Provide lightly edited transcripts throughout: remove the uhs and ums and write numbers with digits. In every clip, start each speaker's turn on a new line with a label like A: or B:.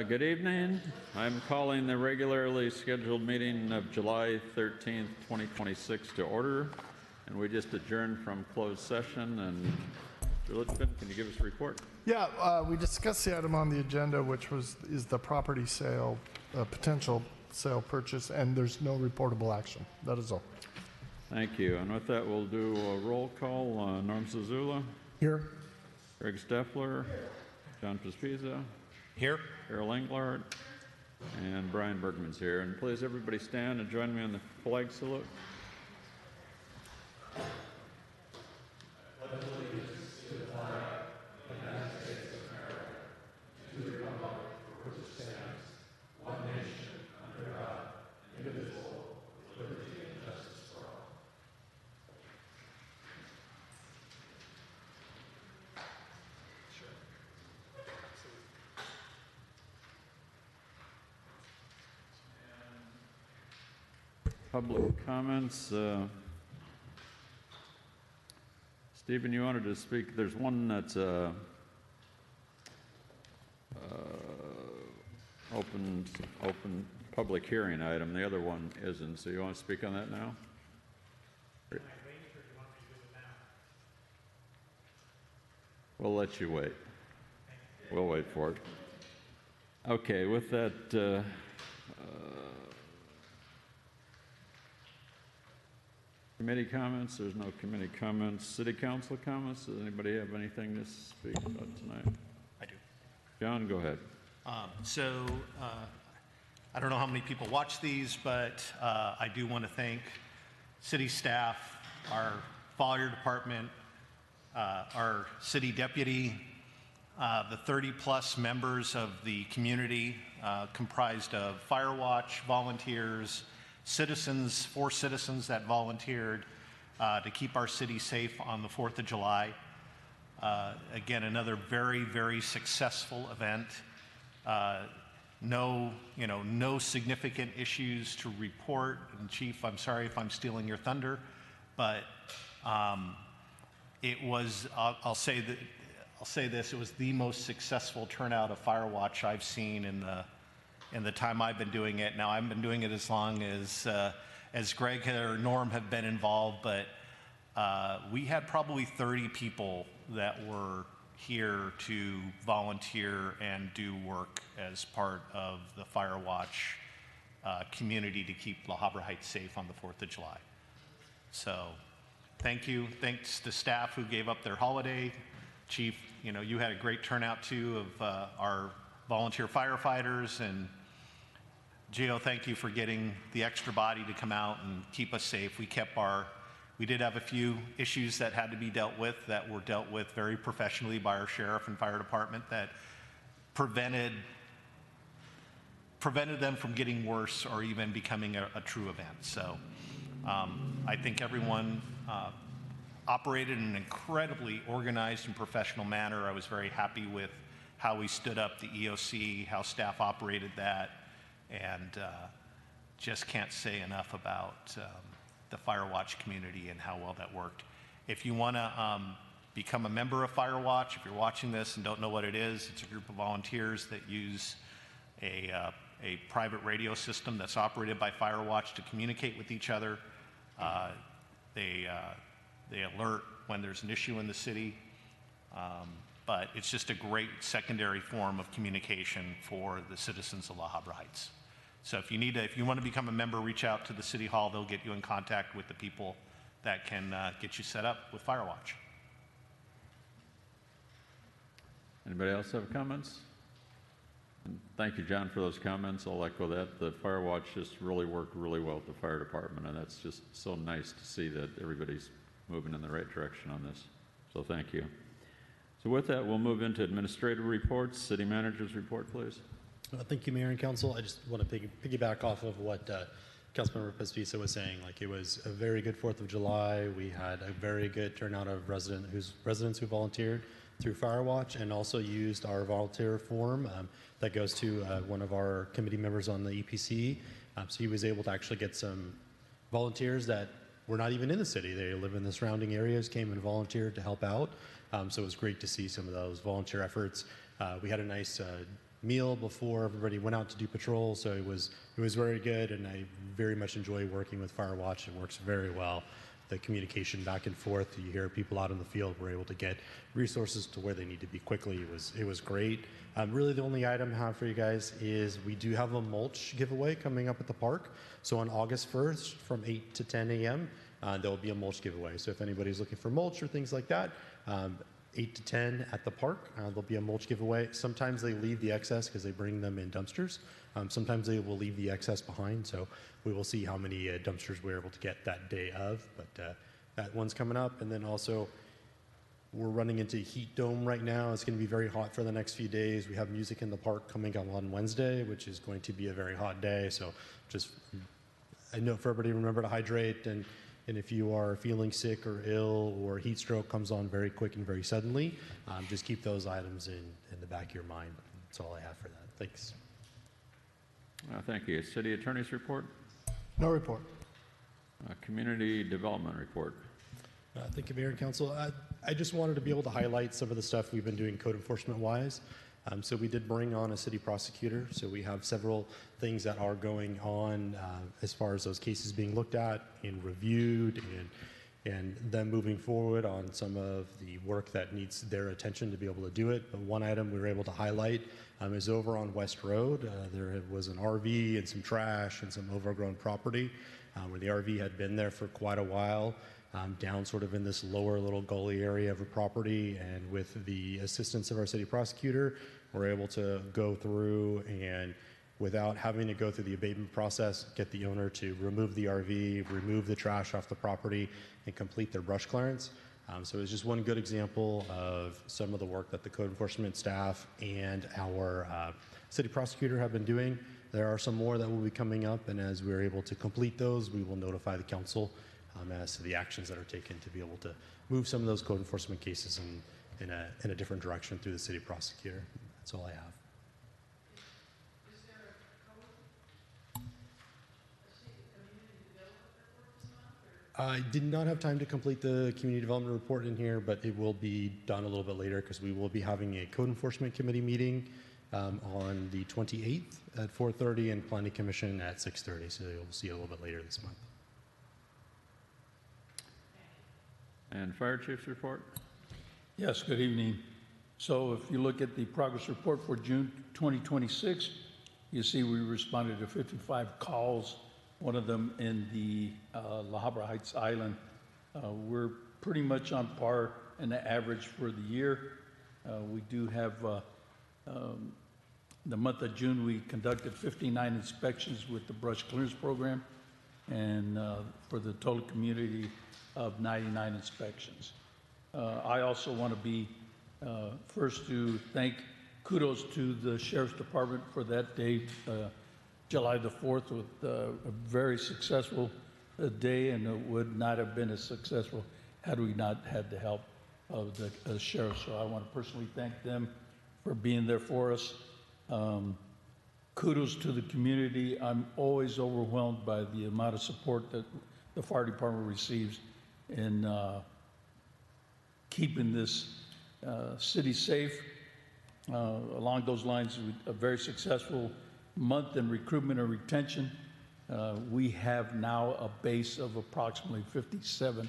A: Good evening. I'm calling the regularly scheduled meeting of July 13th, 2026 to order. And we just adjourned from closed session. And Mr. Litchfin, can you give us a report?
B: Yeah, we discussed the item on the agenda, which is the property sale, potential sale purchase, and there's no reportable action. That is all.
A: Thank you. And with that, we'll do a roll call. Norm Zazula.
B: Here.
A: Greg Steffler. John Pispizza.
C: Here.
A: Carol Englert. And Brian Bergman's here. And please, everybody stand and join me on the flag salute. Public comments. Stephen, you wanted to speak. There's one that's open public hearing item. The other one isn't. So you want to speak on that now? We'll let you wait. We'll wait for it. Okay, with that, committee comments? There's no committee comments. City council comments? Does anybody have anything to speak about tonight?
C: I do.
A: John, go ahead.
C: I don't know how many people watch these, but I do want to thank city staff, our fire department, our city deputy, the 30-plus members of the community comprised of fire watch, volunteers, citizens, 4 citizens that volunteered to keep our city safe on the 4th of July. Again, another very, very successful event. No significant issues to report. And Chief, I'm sorry if I'm stealing your thunder, but it was. I'll say this: it was the most successful turnout of fire watch I've seen in the time I've been doing it. Now, I've been doing it as long as Greg or Norm have been involved, but we had probably 30 people that were here to volunteer and do work as part of the Fire Watch community to keep La Habra Heights safe on the 4th of July. So thank you. Thanks to staff who gave up their holiday. Chief, you had a great turnout too of our volunteer firefighters, and Gio, thank you for getting the extra body to come out and keep us safe. We did have a few issues that had to be dealt with that were dealt with very professionally by our sheriff and fire department that prevented them from getting worse or even becoming a true event. So I think everyone operated in an incredibly organized and professional manner. I was very happy with how we stood up the EOC, how staff operated that, and just can't say enough about the Firewatch community and how well that worked. If you want to become a member of Firewatch, if you're watching this and don't know what it is, it's a group of volunteers that use a private radio system that's operated by Firewatch to communicate with each other. They alert when there's an issue in the city. But it's just a great secondary form of communication for the citizens of La Habra Heights. So if you want to become a member, reach out to the City Hall. They'll get you in contact with the people that can get you set up with Firewatch.
A: Anybody else have comments? And thank you, John, for those comments. I'll echo that. The Firewatch just really worked really well with the fire department, and that's just so nice to see that everybody's moving in the right direction on this. So thank you. So with that, we'll move into administrative reports. City manager's report, please.
D: Thank you, Mayor and Council. I just want to piggyback off of what Councilmember Pispizza was saying. Like, it was a very good 4th of July. We had a very good turnout of residents who volunteered through Firewatch and also used our volunteer form that goes to one of our committee members on the EPC. So he was able to actually get some volunteers that were not even in the city. They live in the surrounding areas, came and volunteered to help out. So it was great to see some of those volunteer efforts. We had a nice meal before everybody went out to do patrol. So it was very good, and I very much enjoy working with Firewatch. It works very well. The communication back and forth. You hear people out in the field were able to get resources to where they need to be quickly. It was great. Really, the only item I have for you guys is we do have a mulch giveaway coming up at the park. So on August 1st from 8 to 10 a.m., there will be a mulch giveaway. So if anybody's looking for mulch or things like that, 8 to 10 at the park, there'll be a mulch giveaway. Sometimes they leave the excess because they bring them in dumpsters. Sometimes they will leave the excess behind. So we will see how many dumpsters we're able to get that day of. But that one's coming up. And then also, we're running into heat dome right now. It's going to be very hot for the next few days. We have music in the park coming up on Wednesday, which is going to be a very hot day. So just, I know for everybody, remember to hydrate. And if you are feeling sick or ill or heat stroke comes on very quick and very suddenly, just keep those items in the back of your mind. That's all I have for that. Thanks.
A: Thank you. City Attorney's report.
B: No report.
A: Community Development report.
D: Thank you, Mayor and Council. I just wanted to be able to highlight some of the stuff we've been doing code enforcement-wise. So we did bring on a city prosecutor. So we have several things that are going on as far as those cases being looked at and reviewed, and them moving forward on some of the work that needs their attention to be able to do it. But one item we were able to highlight is over on West Road. There was an RV and some trash and some overgrown property where the RV had been there for quite a while. Down sort of in this lower little gully area of a property, and with the assistance of our city prosecutor, we're able to go through and, without having to go through the abatement process, get the owner to remove the RV, remove the trash off the property, and complete their brush clearance. So it's just one good example of some of the work that the code enforcement staff and our city prosecutor have been doing. There are some more that will be coming up, and as we're able to complete those, we will notify the council as to the actions that are taken to be able to move some of those code enforcement cases in a different direction through the city prosecutor. That's all I have. I did not have time to complete the community development report in here, but it will be done a little bit later because we will be having a code enforcement committee meeting on the 28th at 4:30 and planning commission at 6:30. So you'll see it a little bit later this month.
A: And Fire Chief's report.
E: Yes, good evening. So if you look at the progress report for June 2026, you see we responded to 55 calls, one of them in the La Habra Heights Island. We're pretty much on par in the average for the year. We do have, the month of June, we conducted 59 inspections with the brush clearance program, and for the total community of 99 inspections. I also want to be first to thank kudos to the Sheriff's Department for that day, July the 4th, with a very successful day, and it would not have been as successful had we not had the help of the sheriff. So I want to personally thank them for being there for us. Kudos to the community. I'm always overwhelmed by the amount of support that the fire department receives in keeping this city safe. Along those lines, a very successful month in recruitment and retention. We have now a base of approximately 57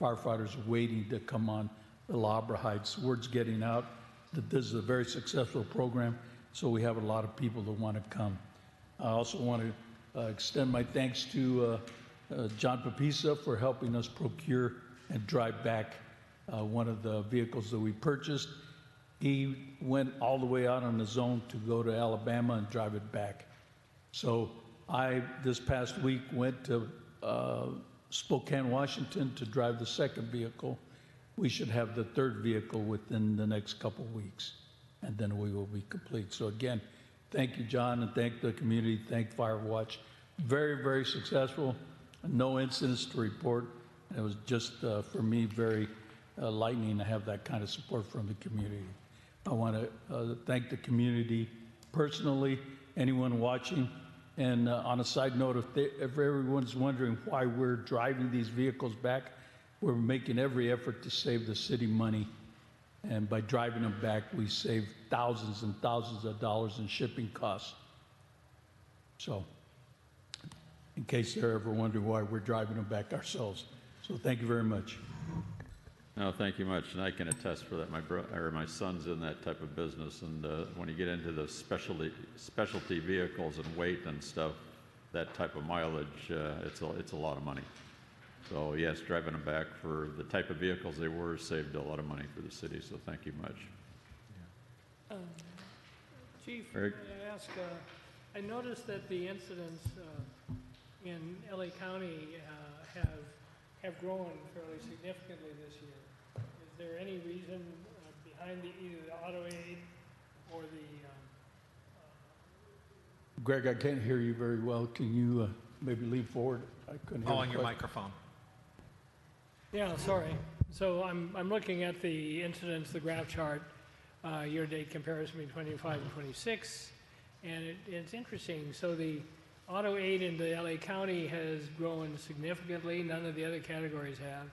E: firefighters waiting to come on the La Habra Heights. Word's getting out that this is a very successful program, so we have a lot of people that want to come. I also want to extend my thanks to John Papisa for helping us procure and drive back one of the vehicles that we purchased. He went all the way out on his own to go to Alabama and drive it back. So I, this past week, went to Spokane, Washington to drive the second vehicle. We should have the third vehicle within the next couple weeks, and then we will be complete. So again, thank you, John, and thank the community, thank Firewatch. Very, very successful. No incidents to report. It was just, for me, very lightning to have that kind of support from the community. I want to thank the community personally, anyone watching. And on a side note, if everyone's wondering why we're driving these vehicles back, we're making every effort to save the city money And by driving them back, we save thousands and thousands of dollars in shipping costs. So, in case they're ever wondering why we're driving them back ourselves. So thank you very much.
A: No, thank you much, and I can attest for that. My son's in that type of business, and when you get into the specialty vehicles and weight and stuff, that type of mileage, it's a lot of money. So yes, driving them back for the type of vehicles they were saved a lot of money for the city. So thank you much.
F: Chief,
A: Eric?
F: may I ask, I noticed that the incidents in LA County have grown fairly significantly this year. Is there any reason behind either the auto aid or the...
E: Greg, I can't hear you very well. Can you maybe lean forward? I couldn't hear
C: Oh,
E: the
C: on your
E: question.
C: microphone.
F: Yeah, sorry. So I'm looking at the incidents, the graph chart, year-to-date comparison between 25 and 26, and it's interesting. So the auto aid in the LA County has grown significantly. None of the other categories have.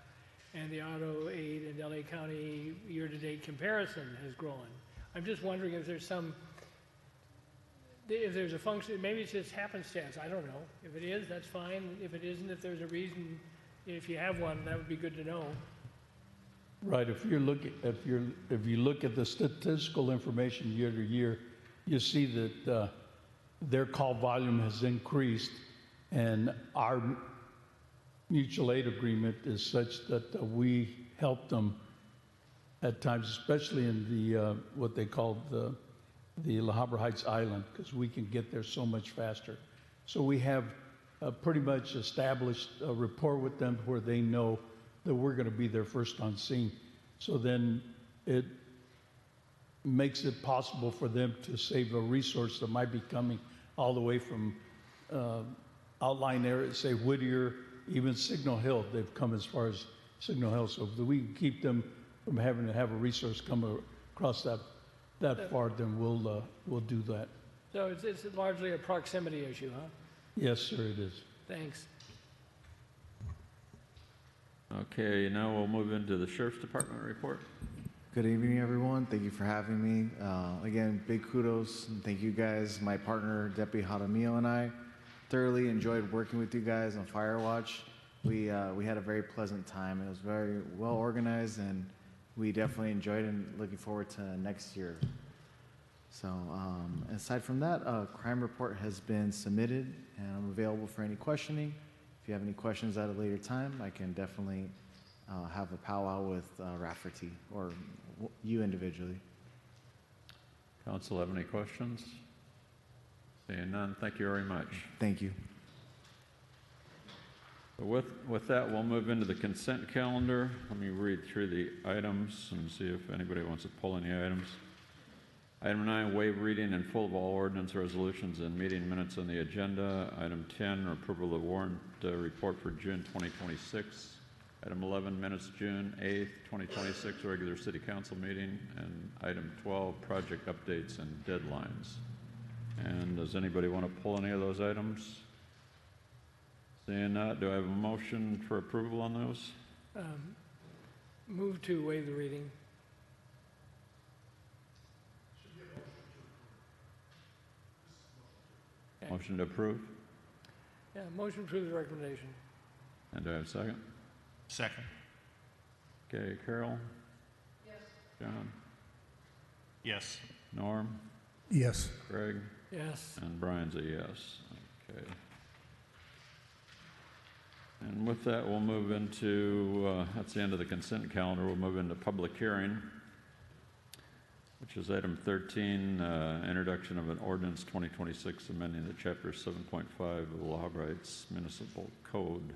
F: And the auto aid in LA County year-to-date comparison has grown. I'm just wondering if there's a function, maybe it's just happenstance, I don't know. If it is, that's fine. If it isn't, if there's a reason, if you have one, that would be good to know.
E: Right. If you look at the statistical information year to year, you see that their call volume has increased, and our mutual aid agreement is such that we help them at times, especially in the what they call the La Habra Heights Island, because we can get there so much faster. So we have pretty much established a rapport with them where they know that we're going to be there first on scene. So then it makes it possible for them to save a resource that might be coming all the way from outlying areas, say Whittier, even Signal Hill. They've come as far as Signal Hill. So if we can keep them from having to have a resource come across that far, then we'll do that.
F: So it's largely a proximity issue, huh?
E: Yes, sir, it is.
F: Thanks.
A: Okay, now we'll move into the Sheriff's Department report.
G: Good evening, everyone. Thank you for having me. Again, big kudos and thank you guys. My partner, Deputy Jaramillo, and I thoroughly enjoyed working with you guys on Firewatch. We had a very pleasant time. It was very well organized, and we definitely enjoyed it and looking forward to next year. So aside from that, a crime report has been submitted, and I'm available for any questioning. If you have any questions at a later time, I can definitely have a powwow with Rafferty or you individually.
A: Council have any questions? Seeing none, thank you very much.
G: Thank you.
A: With that, we'll move into the consent calendar. Let me read through the items and see if anybody wants to pull any items. Item 9, waive reading in full of all ordinance resolutions and meeting minutes on the agenda. Item 10, approval of warrant report for June 2026. Item 11, minutes June 8th, 2026, regular city council meeting. And item 12, project updates and deadlines. And does anybody want to pull any of those items? Seeing that, do I have a motion for approval on those?
F: Move to waive the reading.
A: Motion to approve?
F: Yeah, motion to approve the recommendation.
A: And do I have a second?
C: Second.
A: Okay, Carol? Yes. John?
C: Yes.
A: Norm?
B: Yes.
A: Greg?
F: Yes.
A: And Brian's a yes. Okay. And with that, we'll move into, that's the end of the consent calendar. We'll move into public hearing, which is item 13, introduction of an ordinance 2026 amending the chapter 7.5 of the La Habra Heights Municipal Code.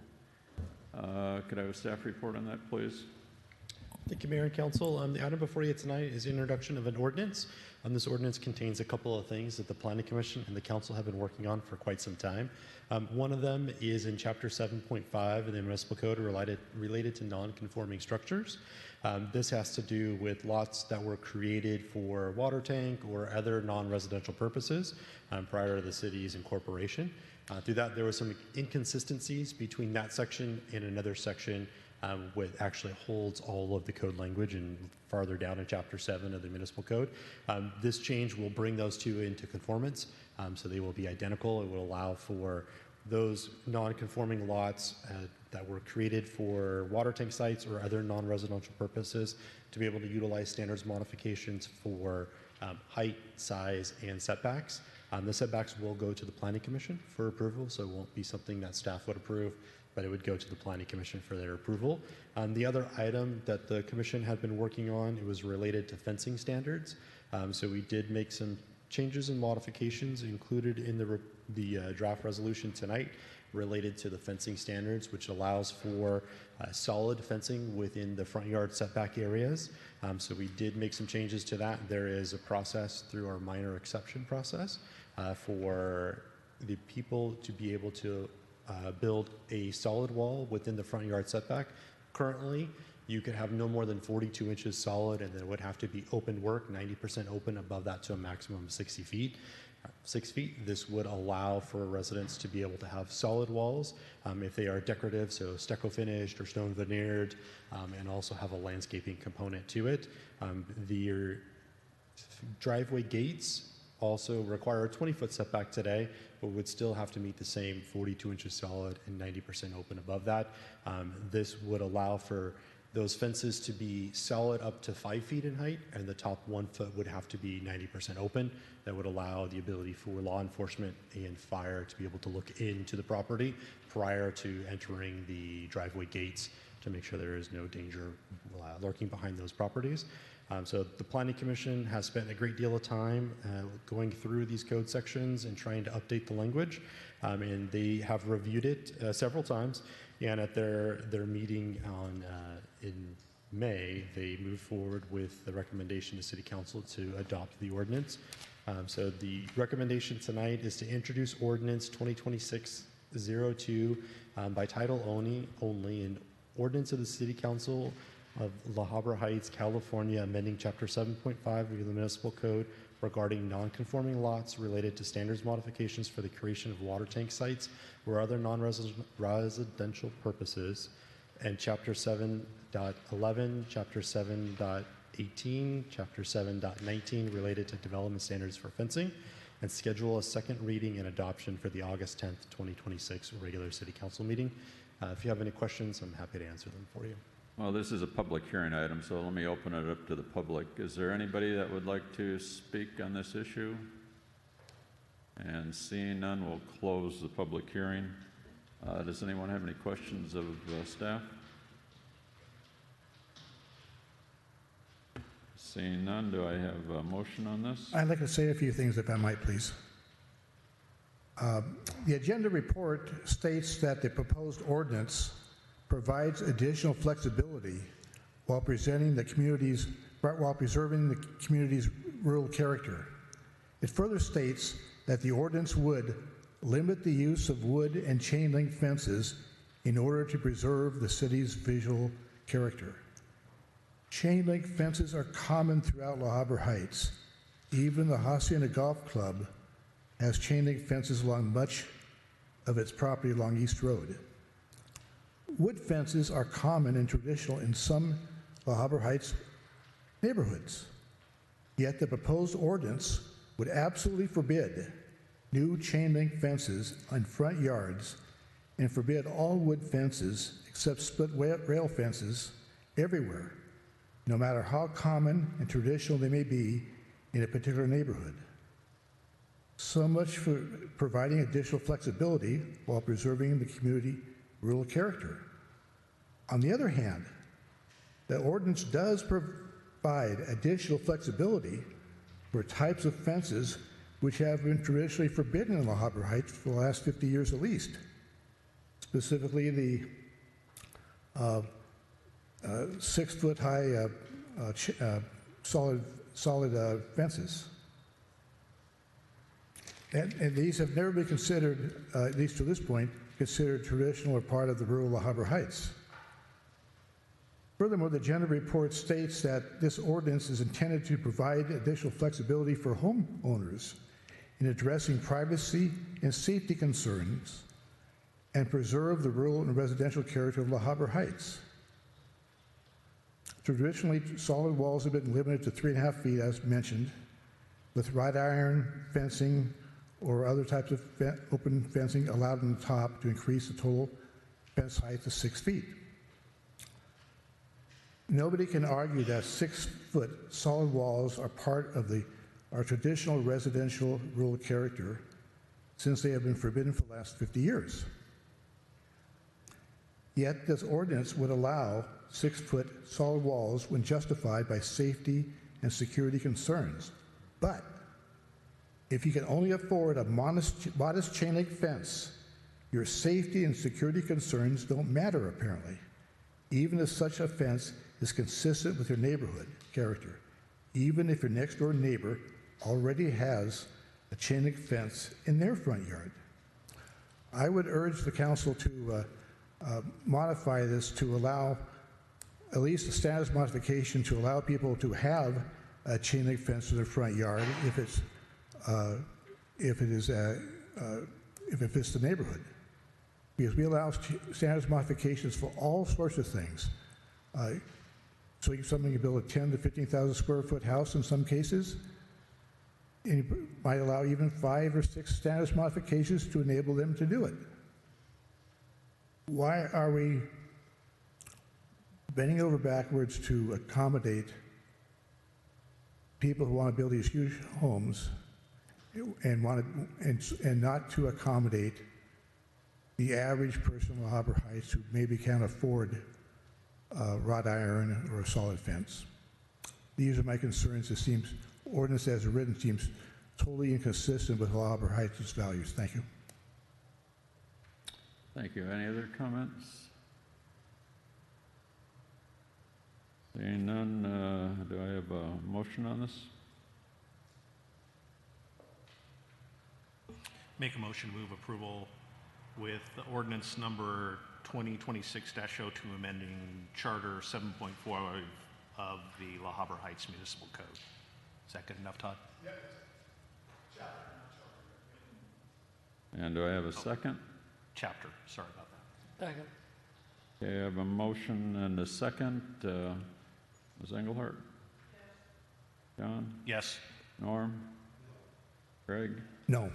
A: Could I have a staff report on that, please?
D: Thank you, Mayor and Council. The item before you tonight is the introduction of an ordinance. This ordinance contains a couple of things that the Planning Commission and the Council have been working on for quite some time. One of them is in Chapter 7.5 of the Municipal Code related to non-conforming structures. This has to do with lots that were created for water tank or other non-residential purposes prior to the city's incorporation. Through that, there were some inconsistencies between that section and another section which actually holds all of the code language and farther down in Chapter 7 of the Municipal Code. This change will bring those two into conformance, so they will be identical. It will allow for those non-conforming lots that were created for water tank sites or other non-residential purposes to be able to utilize standards modifications for height, size, and setbacks. The setbacks will go to the Planning Commission for approval, so it won't be something that staff would approve, but it would go to the Planning Commission for their approval. The other item that the Commission had been working on, it was related to fencing standards. So we did make some changes and modifications included in the draft resolution tonight related to the fencing standards, which allows for solid fencing within the front yard setback areas. So we did make some changes to that. There is a process through our minor exception process for the people to be able to build a solid wall within the front yard setback. Currently, you could have no more than 42 inches solid, and then it would have to be open work, 90% open above that to a maximum of 6 feet. This would allow for residents to be able to have solid walls if they are decorative, so stucco finished or stone veneered, and also have a landscaping component to it. The driveway gates also require a 20-foot setback today, but would still have to meet the same 42 inches solid and 90% open above that. This would allow for those fences to be solid up to 5 feet in height, and the top 1 foot would have to be 90% open. That would allow the ability for law enforcement and fire to be able to look into the property prior to entering the driveway gates to make sure there is no danger lurking behind those properties. So the Planning Commission has spent a great deal of time going through these code sections and trying to update the language, and they have reviewed it several times. And at their meeting in May, they moved forward with the recommendation to City Council to adopt the ordinance. So the recommendation tonight is to introduce Ordinance 2026-02 by title only, an ordinance of the City Council of La Habra Heights, California, amending Chapter 7.5 of the Municipal Code regarding non-conforming lots related to standards modifications for the creation of water tank sites or other non-residential purposes, and Chapter 7.11, Chapter 7.18, Chapter 7.19 related to development standards for fencing, and schedule a second reading and adoption for the August 10th, 2026 regular City Council meeting. If you have any questions, I'm happy to answer them for you.
A: Well, this is a public hearing item, so let me open it up to the public. Is there anybody that would like to speak on this issue? And seeing none, we'll close the public hearing. Does anyone have any questions of staff? Seeing none, do I have a motion on this?
H: I'd like to say a few things, if I might, please. The agenda report states that the proposed ordinance provides additional flexibility while preserving the community's rural character. It further states that the ordinance would limit the use of wood and chain link fences in order to preserve the city's visual character. Chain link fences are common throughout La Habra Heights. Even the Hacienda Golf Club has chain link fences along much of its property along East Road. Wood fences are common and traditional in some La Habra Heights neighborhoods. Yet the proposed ordinance would absolutely forbid new chain link fences on front yards and forbid all wood fences except split rail fences everywhere, no matter how common and traditional they may be in a particular neighborhood. So much for providing additional flexibility while preserving the community rural character. On the other hand, the ordinance does provide additional flexibility for types of fences which have been traditionally forbidden in La Habra Heights for the last 50 years at least, specifically the 6-foot high solid fences. And these have never been considered, at least to this point, considered traditional or part of the rural La Habra Heights. Furthermore, the agenda report states that this ordinance is intended to provide additional flexibility for homeowners in addressing privacy and safety concerns and preserve the rural and residential character of La Habra Heights. Traditionally, solid walls have been limited to 3.5 feet, as mentioned, with wrought iron fencing or other types of open fencing allowed on the top to increase the total fence height to 6 feet. Nobody can argue that 6-foot solid walls are part of our traditional residential rural character, since they have been forbidden for the last 50 years. Yet this ordinance would allow 6-foot solid walls when justified by safety and security concerns. But if you can only afford a modest chain link fence, your safety and security concerns don't matter apparently, even if such a fence is consistent with your neighborhood character, even if your next door neighbor already has a chain link fence in their front yard. I would urge the council to modify this to allow at least a status modification to allow people to have a chain link fence in their front yard if it fits the neighborhood. Because we allow status modifications for all sorts of things. So somebody can build a 10 to 15,000 square foot house in some cases. And you might allow even 5 or 6 status modifications to enable them to do it. Why are we bending over backwards to accommodate people who want to build these huge homes and not to accommodate the average person in La Habra Heights who maybe can't afford wrought iron or a solid fence? These are my concerns. It seems ordinance as written seems totally inconsistent with La Habra Heights' values. Thank you.
A: Thank you. Any other comments? Seeing none, do I have a motion on this?
C: Make a motion to move approval with the ordinance number 2026-02 amending Charter 7.4 of the La Habra Heights Municipal Code. Is that good enough, Todd? Yes.
A: And do I have a second?
C: Chapter. Sorry about that.
F: Second.
A: Okay, I have a motion and a second. Ms. Engelhardt? Yes. John?
C: Yes.
A: Norm? Greg?
H: No.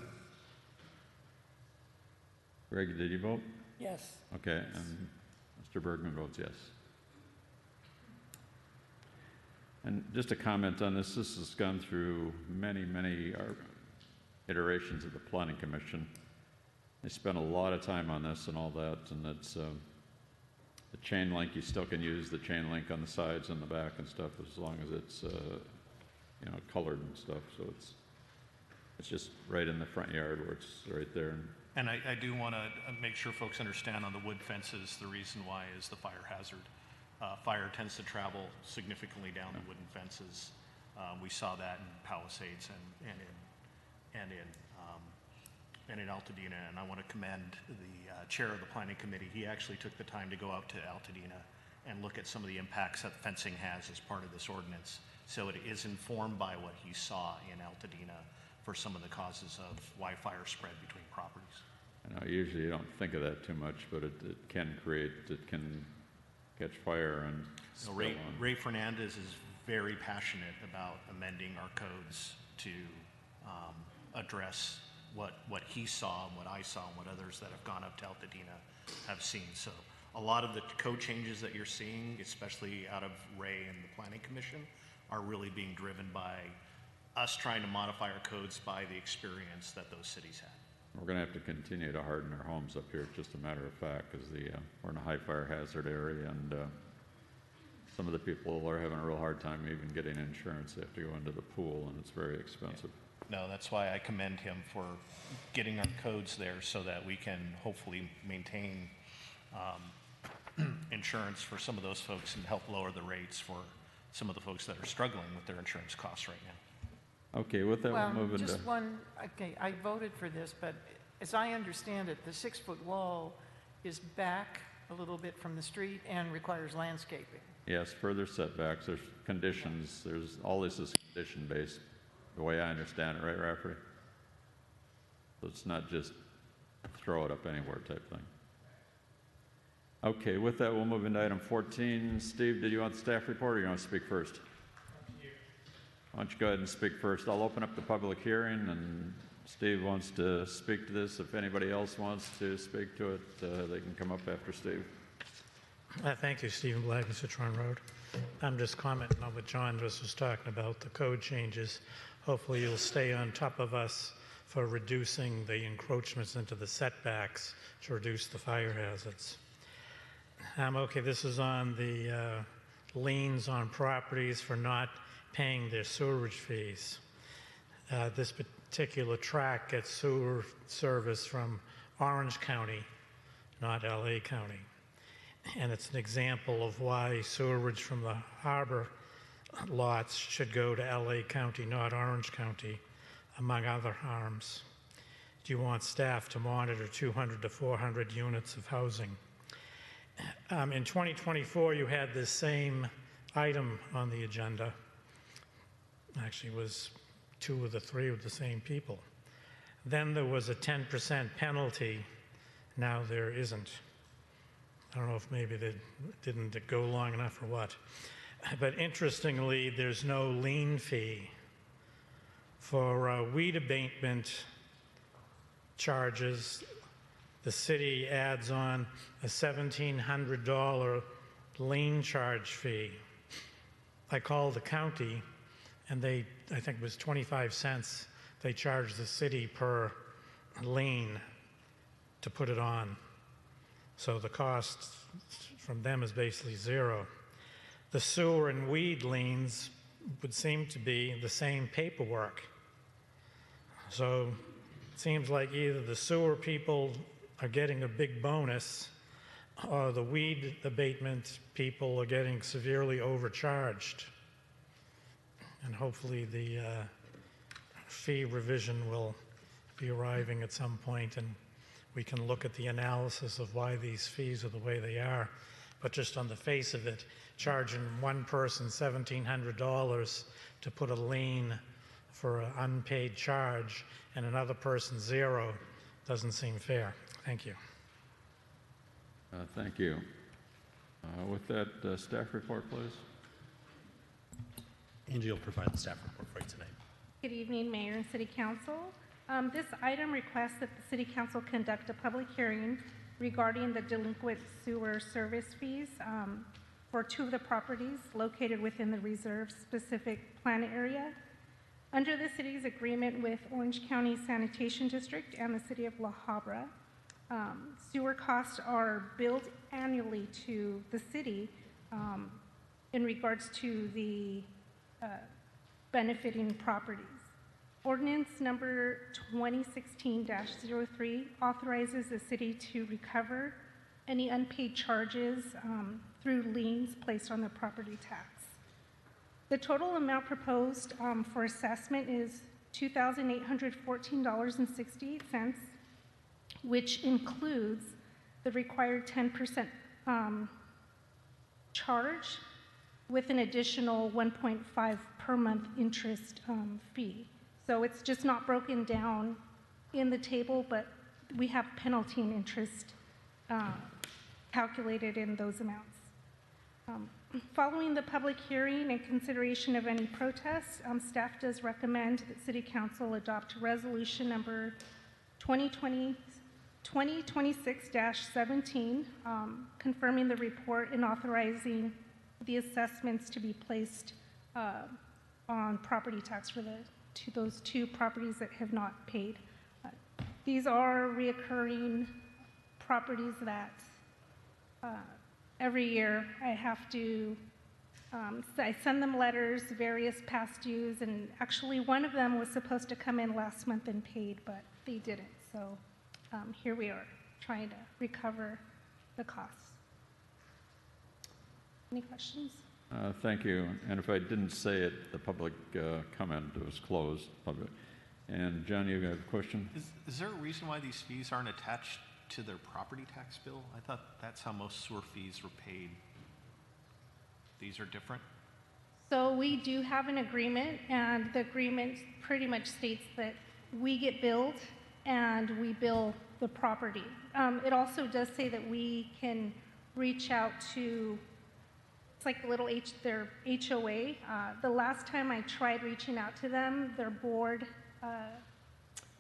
A: Greg, did you vote?
F: Yes.
A: Okay, and Mr. Bergman votes yes. And just a comment on this, this has gone through many iterations of the Planning Commission. They spent a lot of time on this and all that, and it's the chain link, you still can use the chain link on the sides and the back and stuff as long as it's you know, colored and stuff, so it's just right in the front yard where it's right there.
C: And I do want to make sure folks understand on the wood fences, the reason why is the fire hazard. Fire tends to travel significantly down the wooden fences. We saw that in Palisades and in Altadena, and I want to commend the chair of the planning committee. He actually took the time to go out to Altadena and look at some of the impacts that fencing has as part of this ordinance. So it is informed by what he saw in Altadena for some of the causes of why fire spread between properties.
A: I know usually you don't think of that too much, but it can catch fire and
C: So Ray Fernandez is very passionate about amending our codes to address what he saw and what I saw and what others that have gone up to Altadena have seen. So a lot of the code changes that you're seeing, especially out of Ray and the Planning Commission, are really being driven by us trying to modify our codes by the experience that those cities had.
A: We're going to have to continue to harden our homes up here, just a matter of fact, because we're in a high fire hazard area, and some of the people are having a real hard time even getting insurance. They have to go into the pool, and it's very expensive.
C: No, that's why I commend him for getting our codes there so that we can hopefully maintain insurance for some of those folks and help lower the rates for some of the folks that are struggling with their insurance costs right now.
A: Okay, with that,
I: Well,
A: we'll move into...
I: just one, okay, I voted for this, but as I understand it, the 6-foot wall is back a little bit from the street and requires landscaping.
A: Yes, further setbacks, there's conditions, all this is condition-based, the way I understand it, right, Rafferty? So it's not just throw it up anywhere type thing. Okay, with that, we'll move into item 14. Steve, did you want the staff report or you want to speak first? Why don't you go ahead and speak first? I'll open up the public hearing, and Steve wants to speak to this. If anybody else wants to speak to it, they can come up after Steve.
J: Thank you, Stephen Black, Citron Road. I'm just commenting on what John just was talking about, the code changes. Hopefully you'll stay on top of us for reducing the encroachments into the setbacks to reduce the fire hazards. Okay, this is on the liens on properties for not paying their sewerage fees. This particular tract gets sewer service from Orange County, not LA County. And it's an example of why sewerage from the Habra lots should go to LA County, not Orange County, among other harms. Do you want staff to monitor 200 to 400 units of housing? In 2024, you had this same item on the agenda. Actually, it was 2 of the 3 of the same people. Then there was a 10% penalty. Now there isn't. I don't know if maybe they didn't go long enough or what. But interestingly, there's no lien fee. For weed abatement charges, the city adds on a $1,700 lien charge fee. I called the county, and I think it was 25 cents they charged the city per lien to put it on. So the cost from them is basically zero. The sewer and weed liens would seem to be the same paperwork. So it seems like either the sewer people are getting a big bonus or the weed abatement people are getting severely overcharged. And hopefully the fee revision will be arriving at some point, and we can look at the analysis of why these fees are the way they are. But just on the face of it, charging one person $1,700 to put a lien for an unpaid charge and another person $0 doesn't seem fair. Thank you.
A: Thank you. With that, staff report, please.
D: Angie will provide the staff report for you tonight.
K: Good evening, Mayor and City Council. This item requests that the City Council conduct a public hearing regarding the delinquent sewer service fees for 2 of the properties located within the reserve specific plan area. Under the city's agreement with Orange County Sanitation District and the City of La Habra, sewer costs are billed annually to the city in regards to the benefiting properties. Ordinance number 2016-03 authorizes the city to recover any unpaid charges through liens placed on the property tax. The total amount proposed for assessment is $2,814.68, which includes the required 10% charge with an additional 1.5 per month interest fee. So it's just not broken down in the table, but we have penalty and interest calculated in those amounts. Following the public hearing and consideration of any protests, staff does recommend that City Council adopt resolution number 2026-17, confirming the report and authorizing the assessments to be placed on property tax to those 2 properties that have not paid. These are reoccurring properties that every year I have to, I send them letters, various past dues, and actually one of them was supposed to come in last month and paid, but they didn't. So here we are trying to recover the costs. Any questions?
A: Thank you. And if I didn't say it, the public comment was closed. And John, you have a question?
C: Is there a reason why these fees aren't attached to their property tax bill? I thought that's how most sewer fees were paid. These are different?
K: So we do have an agreement, and the agreement pretty much states that we get billed and we bill the property. It also does say that we can reach out to, it's like a little their HOA. The last time I tried reaching out to them, their board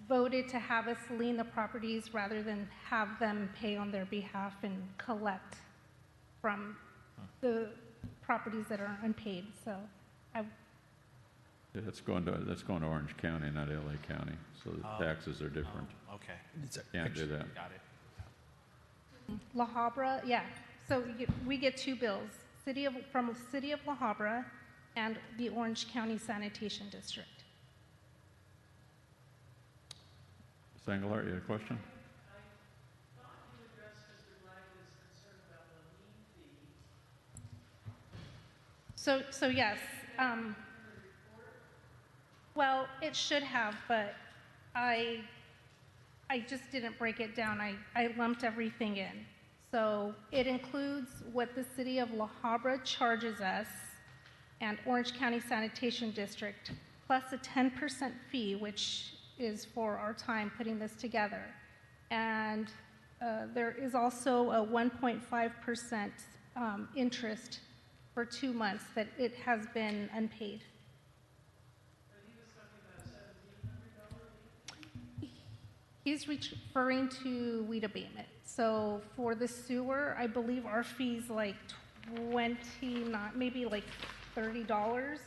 K: voted to have us lien the properties rather than have them pay on their behalf and collect from the properties that are unpaid. So
A: Yeah, that's going to Orange County, not LA County, so the taxes are different.
C: Okay,
A: Can't do that.
C: got it.
K: La Habra, yeah. So we get two bills, from the city of La Habra and the Orange County Sanitation District.
A: Ms. Engelhardt, you had a question?
K: So yes. Well, it should have, but I just didn't break it down. I lumped everything in. So it includes what the city of La Habra charges us and Orange County Sanitation District, plus a 10% fee, which is for our time putting this together. And there is also a 1.5% interest for 2 months that it has been unpaid. He's referring to weed abatement. So for the sewer, I believe our fee's like maybe like $30.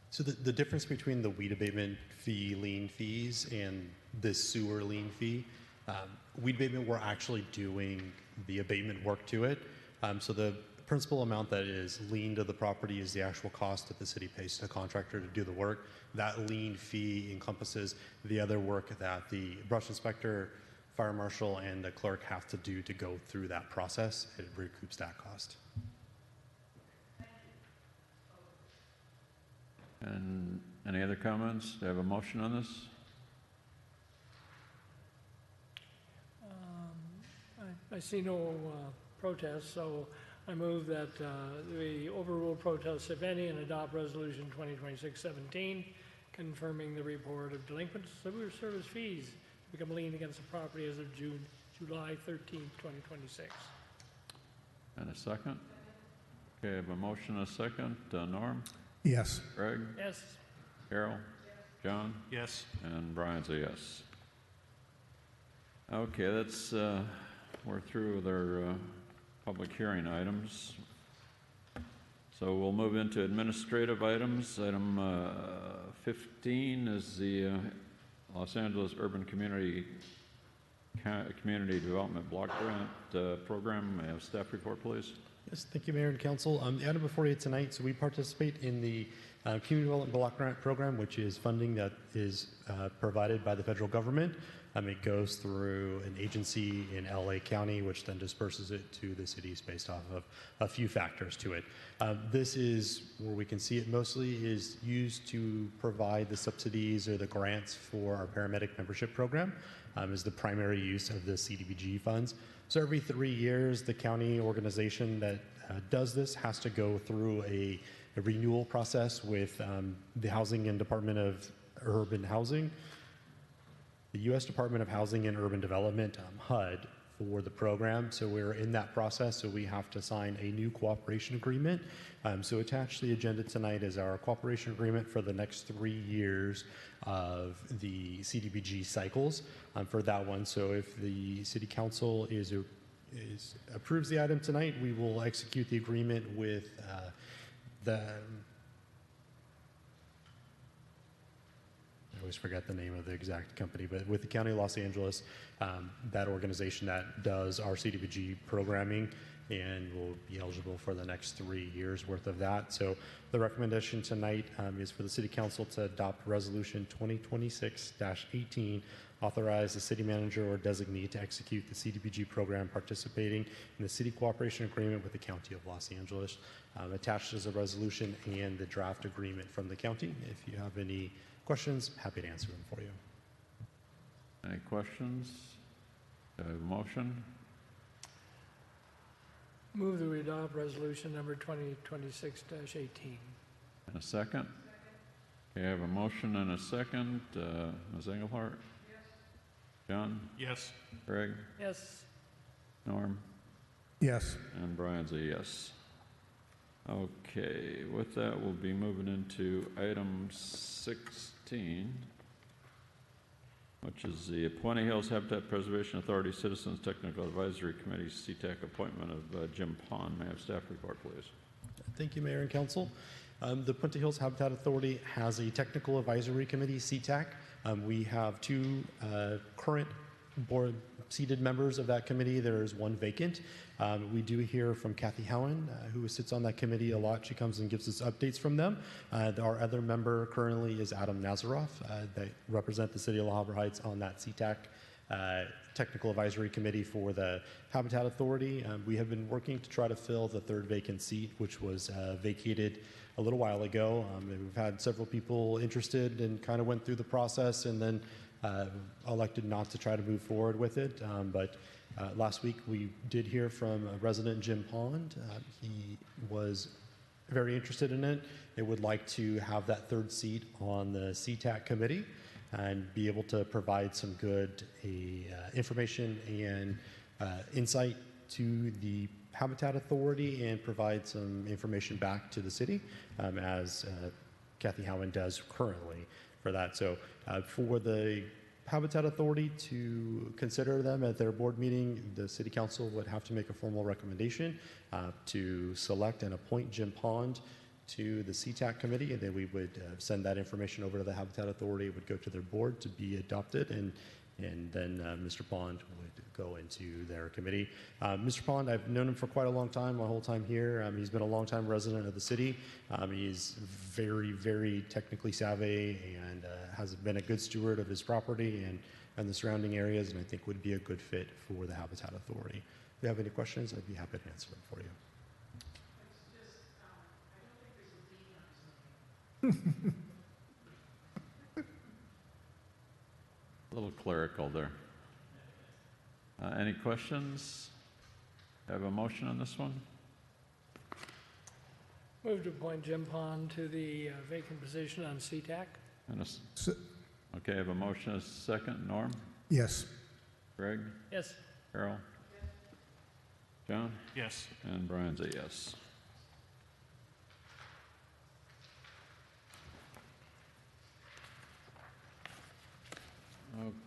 D: So the difference between the weed abatement fee lien fees and the sewer lien fee, weed abatement, we're actually doing the abatement work to it. So the principal amount that is lien to the property is the actual cost that the city pays to the contractor to do the work. That lien fee encompasses the other work that the brush inspector, fire marshal, and the clerk have to do to go through that process. It recoups that cost.
A: And any other comments? Do I have a motion on this?
F: I see no protests, so I move that we overrule protests, if any, and adopt Resolution 2026-17, confirming the report of delinquent sewer service fees to become lien against the property as of July 13th, 2026.
A: And a second? Okay, I have a motion and a second. Norm?
H: Yes.
A: Greg?
F: Yes.
A: Carol? John?
C: Yes.
A: And Brian's a yes. Okay, that's, we're through with our public hearing items. So we'll move into administrative items. Item 15 is the Los Angeles Urban Community Development Block Grant Program. May I have staff report, please?
D: Yes, thank you, Mayor and Council. The item before you tonight, so we participate in the Community Development Block Grant Program, which is funding that is provided by the federal government. It goes through an agency in LA County, which then disperses it to the cities based off of a few factors to it. This is where we can see it mostly is used to provide the subsidies or the grants for our paramedic membership program, is the primary use of the CDBG funds. So every 3 years, the county organization that does this has to go through a renewal process with the Housing and Department of Urban Housing, the U.S. Department of Housing and Urban Development, HUD, for the program. So we're in that process, so we have to sign a new cooperation agreement. So attached to the agenda tonight is our cooperation agreement for the next 3 years of the CDBG cycles for that one. So if the City Council approves the item tonight, we will execute the agreement with I always forget the name of the exact company, but with the County of Los Angeles, that organization that does our CDBG programming, and will be eligible for the next 3 years worth of that. So the recommendation tonight is for the City Council to adopt Resolution 2026-18, authorize the city manager or designee to execute the CDBG program participating in the city cooperation agreement with the County of Los Angeles. Attached is a resolution and the draft agreement from the county. If you have any questions, happy to answer them for you.
A: Any questions? Do I have a motion?
F: Move that we adopt resolution number 2026-18.
A: And a second? Okay, I have a motion and a second. Ms. Engelhardt? Yes. John?
C: Yes.
A: Greg?
F: Yes.
A: Norm?
H: Yes.
A: And Brian's a yes. Okay, with that, we'll be moving into item 16, which is the Puente Hills Habitat Preservation Authority Citizens Technical Advisory Committee CTAC appointment of Jim Pond. May I have staff report, please?
D: Thank you, Mayor and Council. The Puente Hills Habitat Authority has a technical advisory committee, CTAC. We have two current board seated members of that committee. There is one vacant. We do hear from Kathy Howen, who sits on that committee a lot. She comes and gives us updates from them. Our other member currently is Adam Nazaroff. They represent the city of La Habra Heights on that CTAC technical advisory committee for the Habitat Authority. We have been working to try to fill the third vacant seat, which was vacated a little while ago. We've had several people interested and kind of went through the process and then elected not to try to move forward with it. But last week we did hear from resident Jim Pond. He was very interested in it. They would like to have that third seat on the CTAC committee and be able to provide some good information and insight to the Habitat Authority and provide some information back to the city as Kathy Howen does currently for that. So for the Habitat Authority to consider them at their board meeting, the City Council would have to make a formal recommendation to select and appoint Jim Pond to the CTAC committee, and then we would send that information over to the Habitat Authority. It would go to their board to be adopted, and then Mr. Pond would go into their committee. Mr. Pond, I've known him for quite a long time, my whole time here. He's been a long-time resident of the city. He's very, very technically savvy and has been a good steward of his property and the surrounding areas, and I think would be a good fit for the Habitat Authority. If you have any questions, I'd be happy to answer them for you.
A: A little clerical there. Any questions? Have a motion on this one?
F: Move to appoint Jim Pond to the vacant position on CTAC.
A: And okay, I have a motion, a second. Norm?
H: Yes.
A: Greg?
F: Yes.
A: Carol? John?
C: Yes.
A: And Brian's a yes.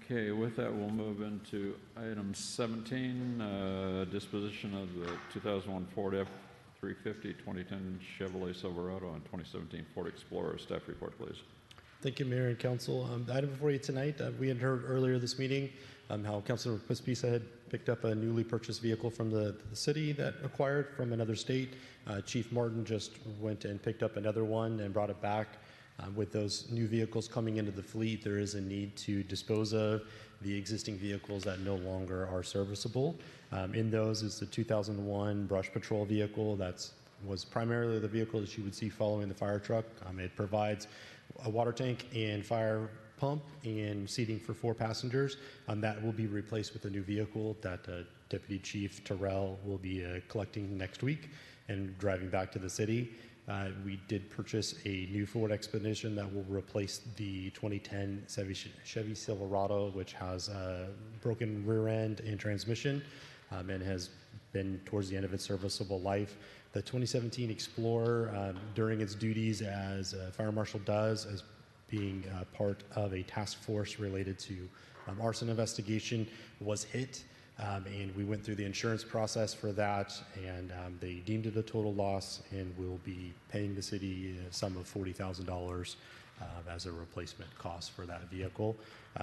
A: Okay, with that, we'll move into item 17, disposition of the 2001 Ford F-350, 2010 Chevrolet Silverado, and 2017 Ford Explorer. Staff report, please.
D: Thank you, Mayor and Council. The item before you tonight, we had heard earlier this meeting how Councilor Pespisa had picked up a newly purchased vehicle from the city that acquired from another state. Chief Martin just went and picked up another one and brought it back. With those new vehicles coming into the fleet, there is a need to dispose of the existing vehicles that no longer are serviceable. In those is the 2001 brush patrol vehicle. Was primarily the vehicle that you would see following the fire truck. It provides a water tank and fire pump and seating for 4 passengers. That will be replaced with a new vehicle that Deputy Chief Terrell will be collecting next week and driving back to the city. We did purchase a new Ford Expedition that will replace the 2010 Chevy Silverado, which has a broken rear end and transmission and has been towards the end of its serviceable life. The 2017 Explorer, during its duties as a fire marshal does, as being part of a task force related to arson investigation, was hit. And we went through the insurance process for that, and they deemed it a total loss and will be paying the city a sum of $40,000 as a replacement cost for that vehicle.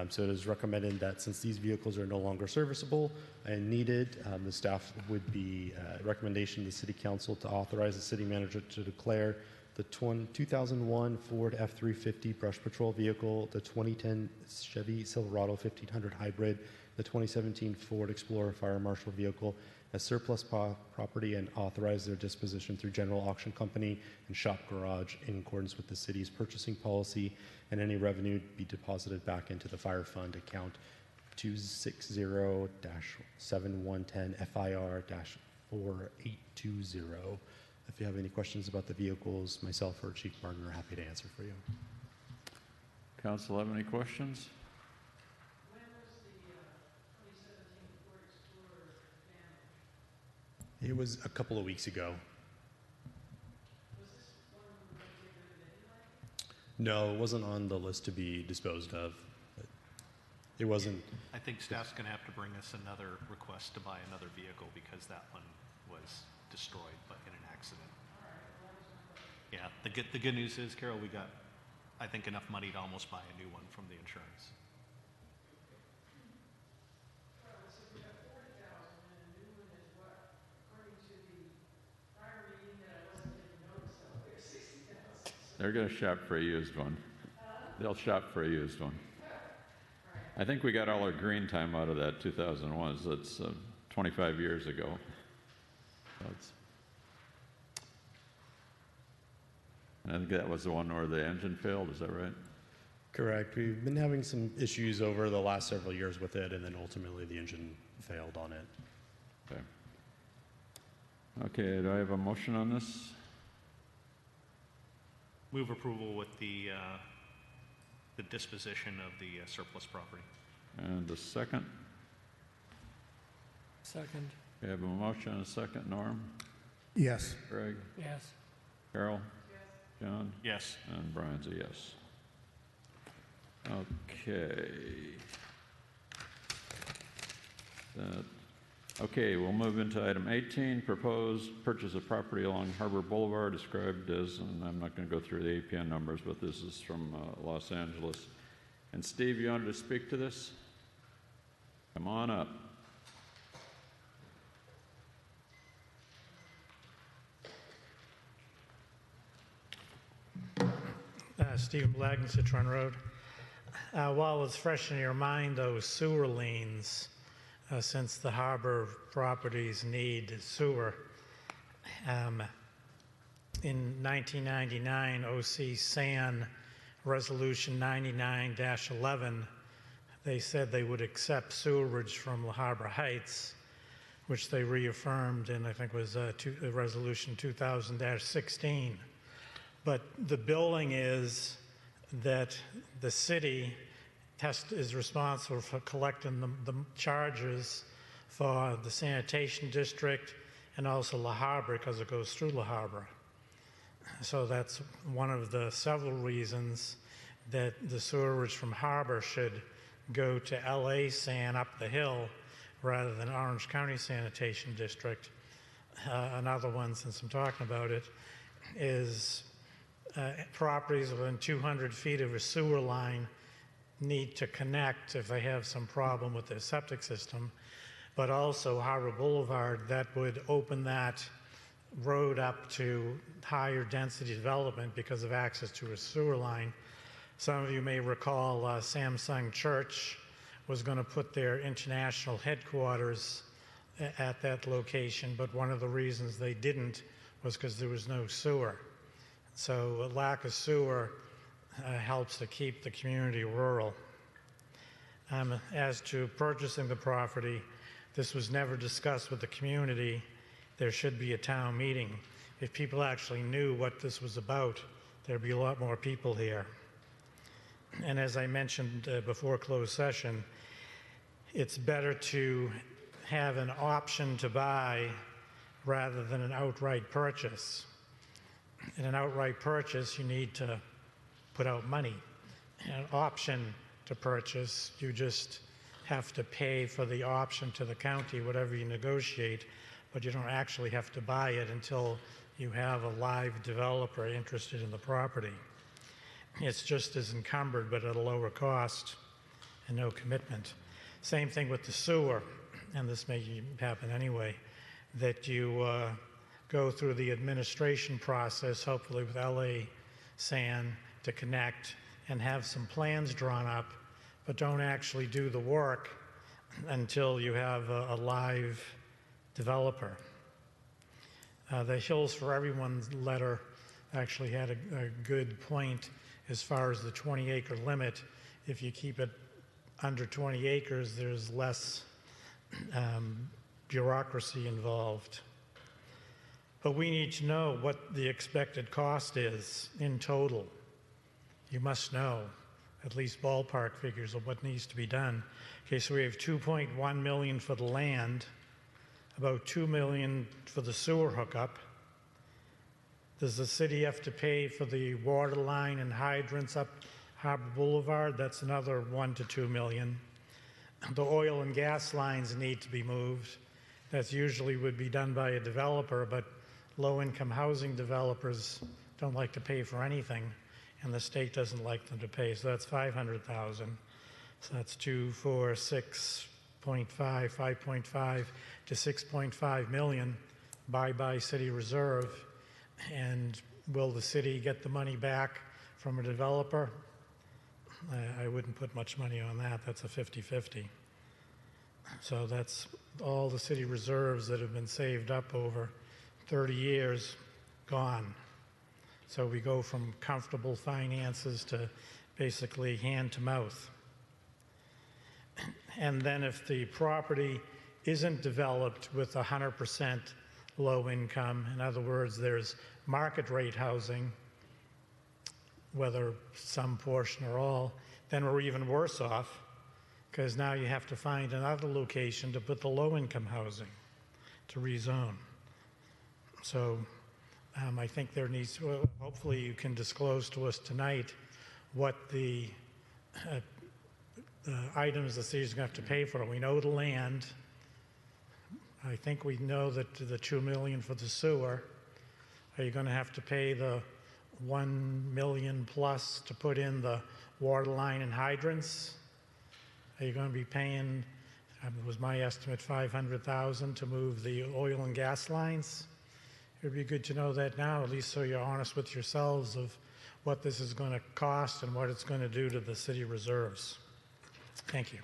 D: So it is recommended that since these vehicles are no longer serviceable and needed, the staff would be recommendation to the City Council to authorize the city manager to declare the 2001 Ford F-350 brush patrol vehicle, the 2010 Chevy Silverado 1500 hybrid, the 2017 Ford Explorer fire marshal vehicle as surplus property and authorize their disposition through general auction company and shop garage in accordance with the city's purchasing policy, and any revenue be deposited back into the fire fund account 260-7110 FIR-4820. If you have any questions about the vehicles, myself or Chief Martin are happy to answer for you.
A: Council have any questions?
D: It was a couple of weeks ago. No, it wasn't on the list to be disposed of. It wasn't.
C: I think staff's going to have to bring us another request to buy another vehicle because that one was destroyed but in an accident. Yeah, the good news is, Carol, we got, I think, enough money to almost buy a new one from the insurance.
A: They're going to shop for a used one. They'll shop for a used one. I think we got all our green time out of that 2001. So that's 25 years ago. And I think that was the one where the engine failed. Is that right?
D: Correct. We've been having some issues over the last several years with it, and then ultimately the engine failed on it.
A: Okay. Okay, do I have a motion on this?
C: Move approval with the disposition of the surplus property.
A: And a second?
F: Second.
A: We have a motion and a second. Norm?
H: Yes.
A: Greg?
F: Yes.
A: Carol? Yes. John?
C: Yes.
A: And Brian's a yes. Okay. Okay, we'll move into item 18, proposed purchase of property along Harbor Boulevard, described as, and I'm not going to go through the APN numbers, but this is from Los Angeles. And Steve, you wanted to speak to this? Come on up.
J: Stephen Blagden, Citron Road. While it's fresh in your mind, those sewer liens, since the harbor properties need sewer. In 1999, OC SAN Resolution 99-11, they said they would accept sewerage from La Habra Heights, which they reaffirmed in, I think, was Resolution 2000-16. But the billing is that the city is responsible for collecting the charges for the sanitation district and also La Habra because it goes through La Habra. So that's one of the several reasons that the sewerage from Harbor should go to LA San up the hill rather than Orange County Sanitation District. Another one, since I'm talking about it, is properties within 200 feet of a sewer line need to connect if they have some problem with their septic system. But also Harbor Boulevard, that would open that road up to higher density development because of access to a sewer line. Some of you may recall Samsung Church was going to put their international headquarters at that location, but one of the reasons they didn't was because there was no sewer. So a lack of sewer helps to keep the community rural. As to purchasing the property, this was never discussed with the community. There should be a town meeting. If people actually knew what this was about, there'd be a lot more people here. And as I mentioned before closed session, it's better to have an option to buy rather than an outright purchase. In an outright purchase, you need to put out money. In an option to purchase, you just have to pay for the option to the county, whatever you negotiate, but you don't actually have to buy it until you have a live developer interested in the property. It's just as encumbered, but at a lower cost and no commitment. Same thing with the sewer, and this may happen anyway, that you go through the administration process, hopefully with LA San, to connect and have some plans drawn up, but don't actually do the work until you have a live developer. The Hills for Everyone letter actually had a good point as far as the 20-acre limit. If you keep it under 20 acres, there's less bureaucracy involved. But we need to know what the expected cost is in total. You must know at least ballpark figures of what needs to be done. Okay, so we have $2.1 million for the land, about $2 million for the sewer hookup. Does the city have to pay for the water line and hydrants up Harbor Boulevard? That's another $1 to $2 million. The oil and gas lines need to be moved. That usually would be done by a developer, but low-income housing developers don't like to pay for anything, and the state doesn't like them to pay. So that's $500,000. So that's 2, 4, 6.5, 5.5 to 6.5 million by city reserve. And will the city get the money back from a developer? I wouldn't put much money on that. That's a 50-50. So that's all the city reserves that have been saved up over 30 years gone. So we go from comfortable finances to basically hand to mouth. And then if the property isn't developed with 100% low income, in other words, there's market rate housing, whether some portion or all, then we're even worse off, because now you have to find another location to put the low-income housing to rezone. So I think there needs, well, hopefully you can disclose to us tonight what the items the city's going to have to pay for. We know the land. I think we know that the $2 million for the sewer. Are you going to have to pay the $1 million plus to put in the water line and hydrants? Are you going to be paying, was my estimate, $500,000 to move the oil and gas lines? It would be good to know that now, at least so you're honest with yourselves of what this is going to cost and what it's going to do to the city reserves. Thank you.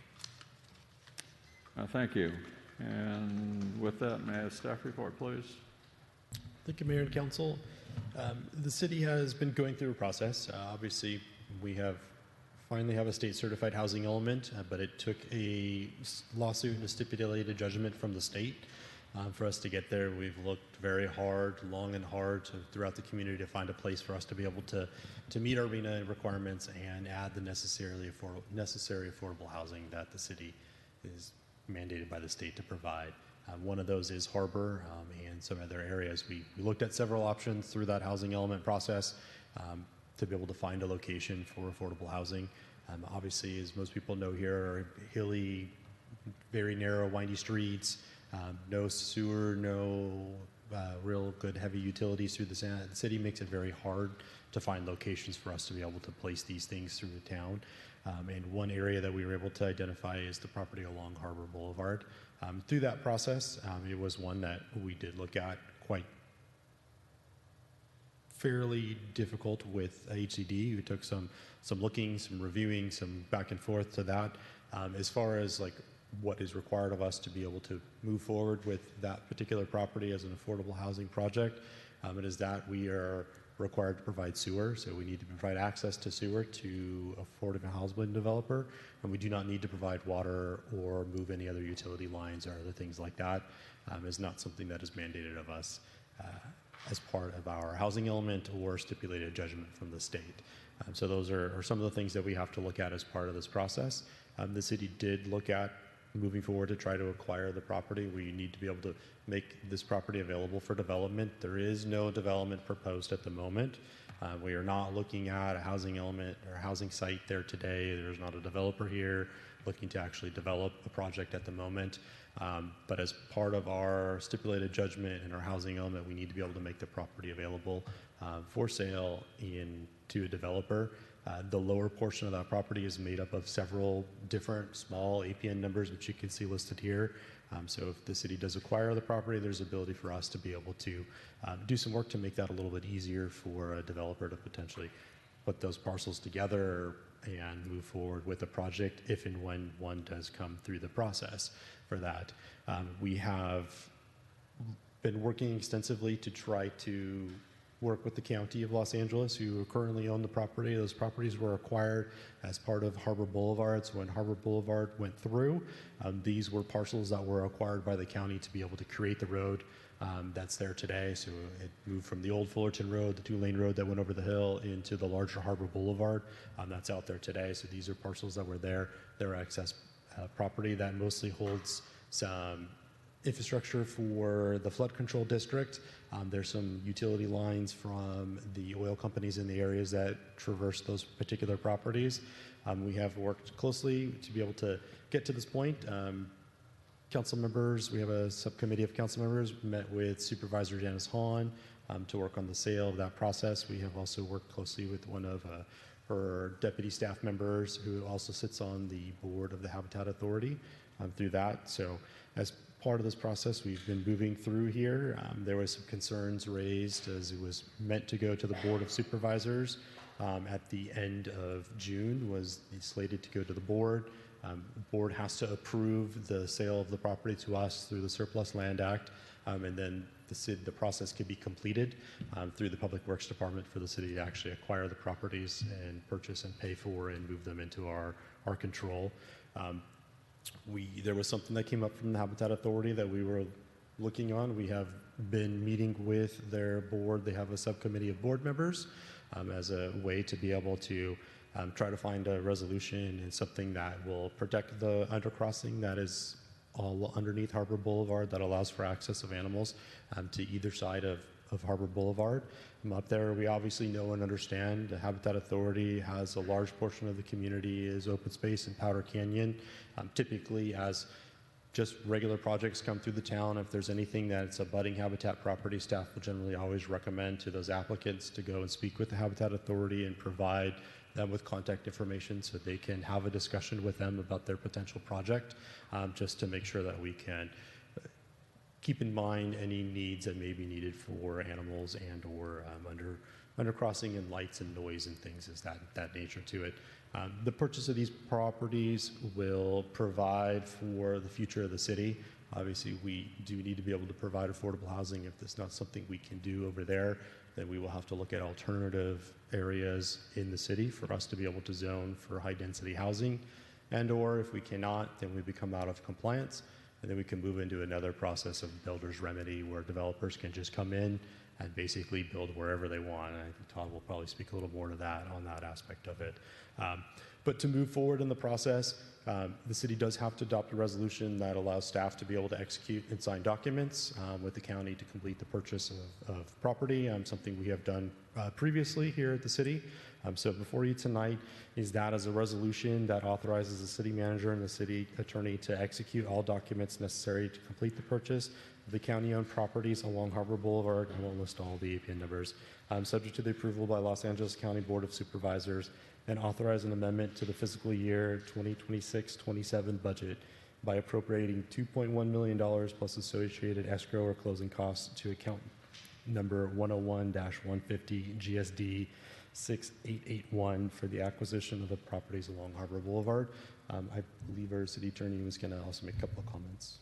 A: Thank you. And with that, may I have staff report, please?
D: Thank you, Mayor and Council. The city has been going through a process. Obviously, we finally have a state certified housing element, but it took a lawsuit and a stipulated judgment from the state for us to get there. We've looked very hard, long and hard throughout the community to find a place for us to be able to meet our RENA requirements and add the necessary affordable housing that the city is mandated by the state to provide. One of those is Harbor and some other areas. We looked at several options through that housing element process to be able to find a location for affordable housing. Obviously, as most people know here, are hilly, very narrow, windy streets, no sewer, no real good heavy utilities through the city makes it very hard to find locations for us to be able to place these things through the town. And one area that we were able to identify is the property along Harbor Boulevard. Through that process, it was one that we did look at quite fairly difficult with HCD. We took some looking, some reviewing, some back and forth to that. As far as like what is required of us to be able to move forward with that particular property as an affordable housing project, it is that we are required to provide sewer, so we need to provide access to sewer to affordable housing developer, and we do not need to provide water or move any other utility lines or other things like that. Is not something that is mandated of us as part of our housing element or stipulated judgment from the state. So those are some of the things that we have to look at as part of this process. The city did look at moving forward to try to acquire the property. We need to be able to make this property available for development. There is no development proposed at the moment. We are not looking at a housing element or housing site there today. There's not a developer here looking to actually develop a project at the moment. But as part of our stipulated judgment and our housing element, we need to be able to make the property available for sale to a developer. The lower portion of that property is made up of several different small APN numbers, which you can see listed here. So if the city does acquire the property, there's ability for us to be able to do some work to make that a little bit easier for a developer to potentially put those parcels together and move forward with a project if and when one does come through the process for that. We have been working extensively to try to work with the County of Los Angeles, who currently own the property. Those properties were acquired as part of Harbor Boulevard. So when Harbor Boulevard went through, these were parcels that were acquired by the county to be able to create the road that's there today. So it moved from the old Fullerton Road, the two-lane road that went over the hill, into the larger Harbor Boulevard that's out there today. So these are parcels that were there. They're excess property that mostly holds some infrastructure for the flood control district. There's some utility lines from the oil companies in the areas that traverse those particular properties. We have worked closely to be able to get to this point. Council members, we have a subcommittee of council members, met with Supervisor Janice Hahn to work on the sale of that process. We have also worked closely with one of her deputy staff members who also sits on the board of the Habitat Authority through that. So as part of this process, we've been moving through here. There was some concerns raised as it was meant to go to the Board of Supervisors at the end of June, was slated to go to the board. The board has to approve the sale of the property to us through the Surplus Land Act, and then the process could be completed through the Public Works Department for the city to actually acquire the properties and purchase and pay for and move them into our control. There was something that came up from the Habitat Authority that we were looking on. We have been meeting with their board. They have a subcommittee of board members as a way to be able to try to find a resolution and something that will protect the undercrossing that is all underneath Harbor Boulevard that allows for access of animals to either side of Harbor Boulevard. Up there, we obviously know and understand the Habitat Authority has a large portion of the community is open space in Powder Canyon. Typically, as just regular projects come through the town, if there's anything that's a budding habitat property, staff will generally always recommend to those applicants to go and speak with the Habitat Authority and provide them with contact information so they can have a discussion with them about their potential project, just to make sure that we can keep in mind any needs that may be needed for animals and or undercrossing and lights and noise and things is that nature to it. The purchase of these properties will provide for the future of the city. Obviously, we do need to be able to provide affordable housing. If that's not something we can do over there, then we will have to look at alternative areas in the city for us to be able to zone for high density housing. And or if we cannot, then we become out of compliance. And then we can move into another process of builder's remedy where developers can just come in and basically build wherever they want. And I think Todd will probably speak a little more to that on that aspect of it. But to move forward in the process, the city does have to adopt a resolution that allows staff to be able to execute and sign documents with the county to complete the purchase of property, something we have done previously here at the city. So before you tonight is that as a resolution that authorizes the city manager and the city attorney to execute all documents necessary to complete the purchase of the county-owned properties along Harbor Boulevard. I won't list all the APN numbers. Subject to the approval by Los Angeles County Board of Supervisors, and authorize an amendment to the fiscal year 2026-27 budget by appropriating $2.1 million plus associated escrow or closing costs to account number 101-150 GSD 6881 for the acquisition of the properties along Harbor Boulevard. I believe our city attorney was going to also make a couple of comments.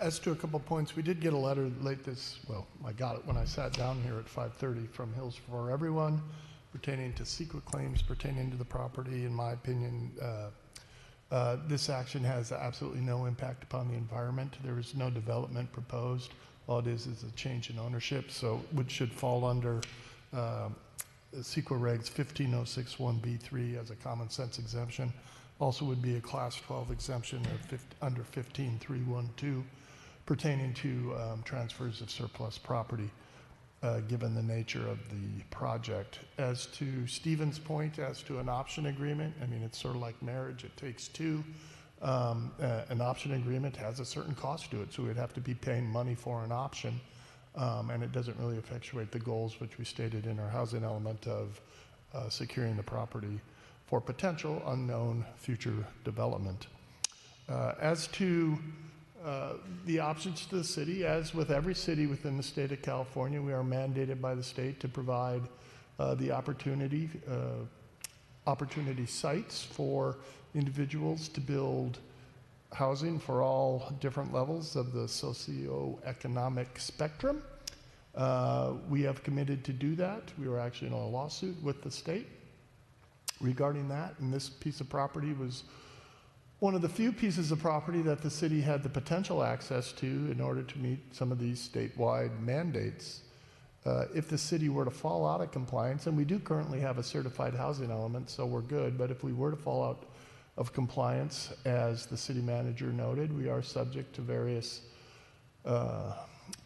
B: As to a couple of points, we did get a letter late I got it when I sat down here at 5:30 from Hills for Everyone pertaining to secret claims pertaining to the property. In my opinion, this action has absolutely no impact upon the environment. There is no development proposed. All it is a change in ownership, so which should fall under CEQA regs 15061B3 as a common sense exemption. Also would be a class 12 exemption under 15312 pertaining to transfers of surplus property, given the nature of the project. As to Stephen's point, as to an option agreement, I mean, it's sort of like marriage, it takes two. An option agreement has a certain cost to it, so we'd have to be paying money for an option, and it doesn't really effectuate the goals which we stated in our housing element of securing the property for potential unknown future development. As to the options to the city, as with every city within the state of California, we are mandated by the state to provide the opportunity sites for individuals to build housing for all different levels of the socioeconomic spectrum. We have committed to do that. We were actually in a lawsuit with the state regarding that, and this piece of property was one of the few pieces of property that the city had the potential access to in order to meet some of these statewide mandates. If the city were to fall out of compliance, and we do currently have a certified housing element, so we're good, but if we were to fall out of compliance. As the city manager noted, we are subject to various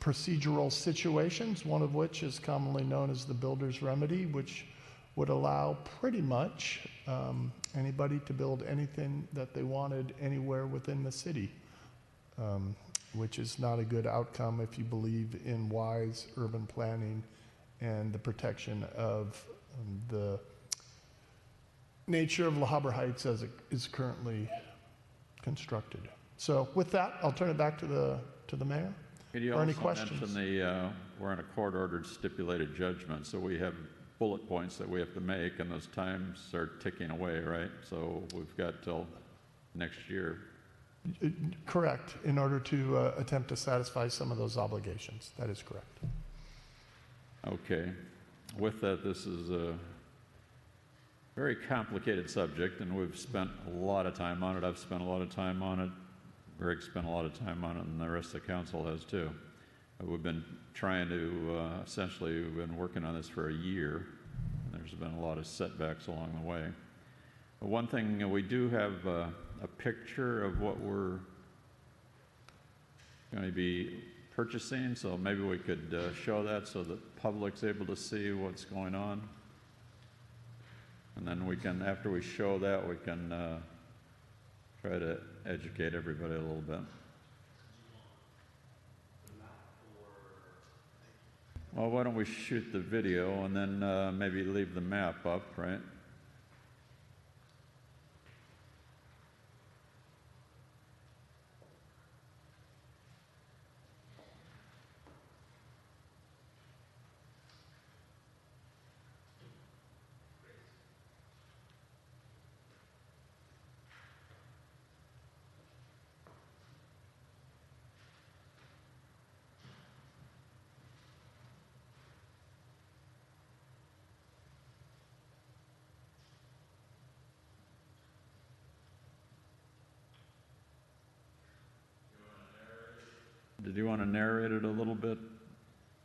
B: procedural situations, one of which is commonly known as the builder's remedy, which would allow pretty much anybody to build anything that they wanted anywhere within the city, which is not a good outcome if you believe in wise urban planning and the protection of the nature of La Habra Heights as it is currently constructed. So with that, I'll turn it back to the mayor.
A: Could you
B: Or any
A: also
B: questions?
A: mention we're in a court-ordered stipulated judgment, so we have bullet points that we have to make, and those times are ticking away, right? So we've got till next year.
B: Correct, in order to attempt to satisfy some of those obligations. That is correct.
A: Okay. With that, this is a very complicated subject, and we've spent a lot of time on it. I've spent a lot of time on it. Greg spent a lot of time on it, and the rest of the council has too. We've been trying to, essentially, we've been working on this for a year, and there's been a lot of setbacks along the way. But one thing, we do have a picture of what we're going to be purchasing, so maybe we could show that so the public's able to see what's going on. And then we can, after we show that, we can try to educate everybody a little bit. Well, why don't we shoot the video and then maybe leave the map up, right? Did you want to narrate it a little bit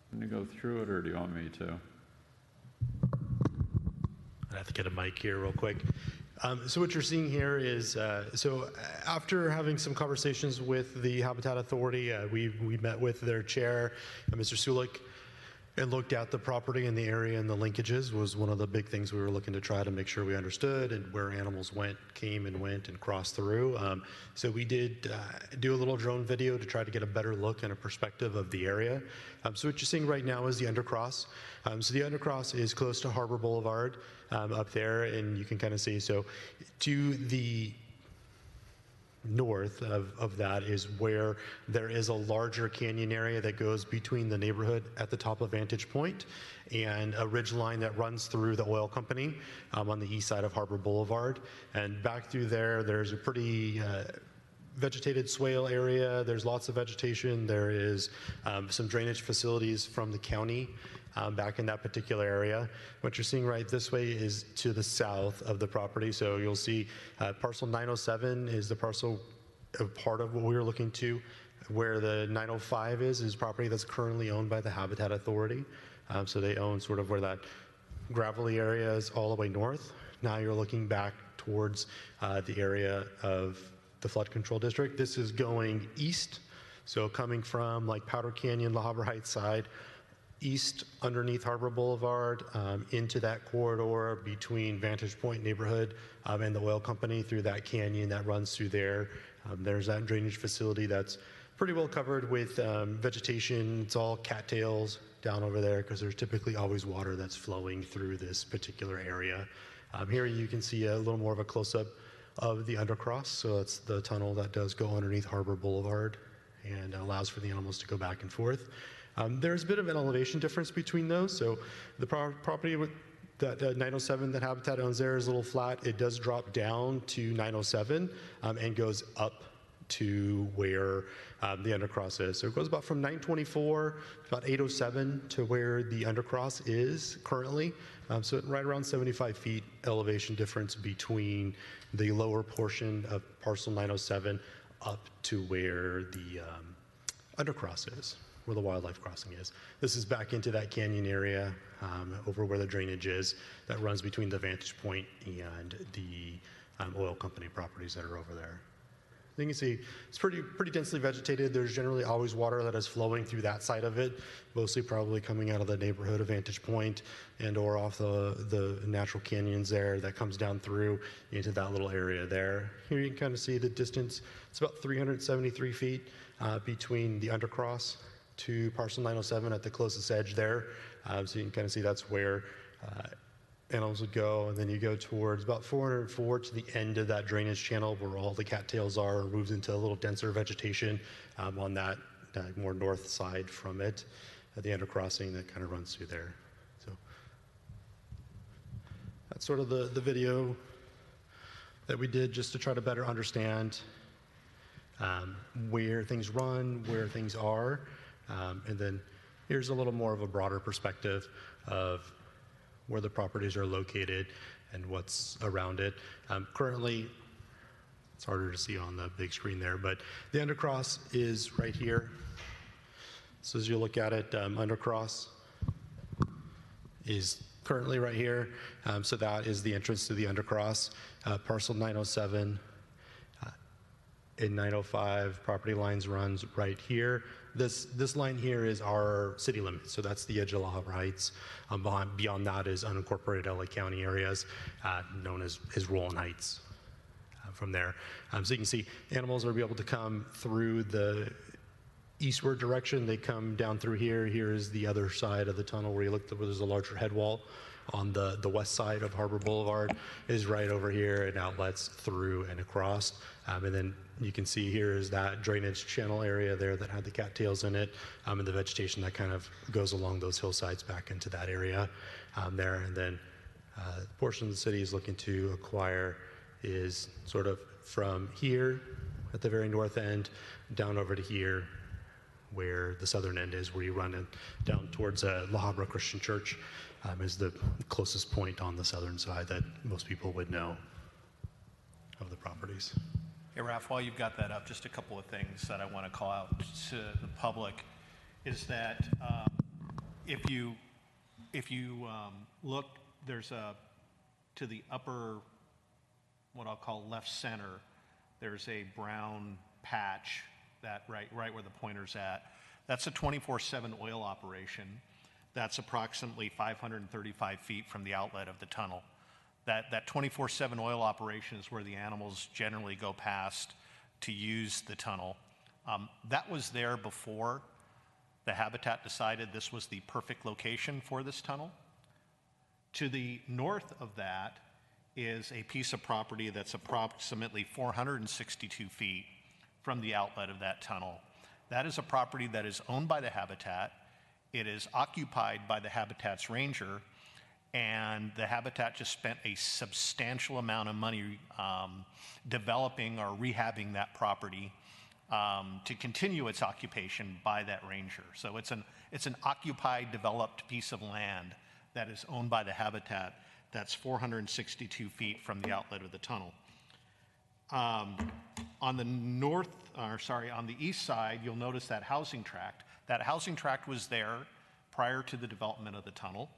A: when you go through it, or do you want me to?
D: I have to get a mic here real quick. So what you're seeing here is, so after having some conversations with the Habitat Authority, we met with their chair, Mr. Sulik, and looked at the property and the area and the linkages was one of the big things we were looking to try to make sure we understood, and where animals came and went and crossed through. So we did do a little drone video to try to get a better look and a perspective of the area. So what you're seeing right now is the undercross. So the undercross is close to Harbor Boulevard up there, and you can kind of see, so to the north of that is where there is a larger canyon area that goes between the neighborhood at the top of Vantage Point and a ridge line that runs through the oil company on the east side of Harbor Boulevard. And back through there, there's a pretty vegetated swale area. There's lots of vegetation. There is some drainage facilities from the county back in that particular area. What you're seeing right this way is to the south of the property. So you'll see parcel 907 is the parcel of part of what we were looking to. Where the 905 is property that's currently owned by the Habitat Authority. So they own sort of where that gravelly area is all the way north. Now you're looking back towards the area of the flood control district. This is going east. So coming from like Powder Canyon, La Habra Heights side, east underneath Harbor Boulevard into that corridor between Vantage Point neighborhood and the oil company through that canyon that runs through there. There's that drainage facility that's pretty well covered with vegetation. It's all cattails down over there because there's typically always water that's flowing through this particular area. Here you can see a little more of a close-up of the undercross. So that's the tunnel that does go underneath Harbor Boulevard and allows for the animals to go back and forth. There's a bit of an elevation difference between those. So the property with that 907 that Habitat owns there is a little flat. It does drop down to 907 and goes up to where the undercross is. So it goes about from 924 to about 807 to where the undercross is currently. So right around 75 feet elevation difference between the lower portion of parcel 907 up to where the undercross is, where the wildlife crossing is. This is back into that canyon area over where the drainage is that runs between the Vantage Point and the oil company properties that are over there. You can see it's pretty densely vegetated. There's generally always water that is flowing through that side of it, mostly probably coming out of the neighborhood of Vantage Point and or off the natural canyons there that comes down through into that little area there. Here you can kind of see the distance. It's about 373 feet between the undercross to parcel 907 at the closest edge there. So you can kind of see that's where animals would go, and then you go towards about 404 to the end of that drainage channel where all the cattails are, moves into a little denser vegetation on that more north side from it, at the undercrossing that kind of runs through there. So that's sort of the video that we did just to try to better understand where things run, where things are, and then here's a little more of a broader perspective of where the properties are located and what's around it. Currently, it's harder to see on the big screen there, but the undercross is right here. So as you look at it, undercross is currently right here. So that is the entrance to the undercross. Parcel 907 and 905 property lines runs right here. This line here is our city limit, so that's the edge of La Habra Heights. Beyond that is unincorporated LA County areas known as Roland Heights from there. So you can see animals are able to come through the eastward direction. They come down through here. Here is the other side of the tunnel where you look, where there's a larger head wall on the west side of Harbor Boulevard is right over here and outlets through and across. And then you can see here is that drainage channel area there that had the cattails in it, and the vegetation that kind of goes along those hillsides back into that area there. And then the portion of the city is looking to acquire is sort of from here at the very north end down over to here where the southern end is, where you run in, down towards La Habra Christian Church is the closest point on the southern side that most people would know of the properties.
C: Hey, Ralph, while you've got that up, just a couple of things that I want to call out to the public is that if you look, there's to the upper, what I'll call left center, there's a brown patch that right where the pointer's at. That's a 24/7 oil operation. That's approximately 535 feet from the outlet of the tunnel. That 24/7 oil operation is where the animals generally go past to use the tunnel. That was there before the habitat decided this was the perfect location for this tunnel. To the north of that is a piece of property that's approximately 462 feet from the outlet of that tunnel. That is a property that is owned by the habitat. It is occupied by the habitat's ranger, and the habitat just spent a substantial amount of money developing or rehabbing that property to continue its occupation by that ranger. So it's an occupied, developed piece of land that is owned by the habitat that's 462 feet from the outlet of the tunnel. On the east side, you'll notice that housing tract. That housing tract was there prior to the development of the tunnel.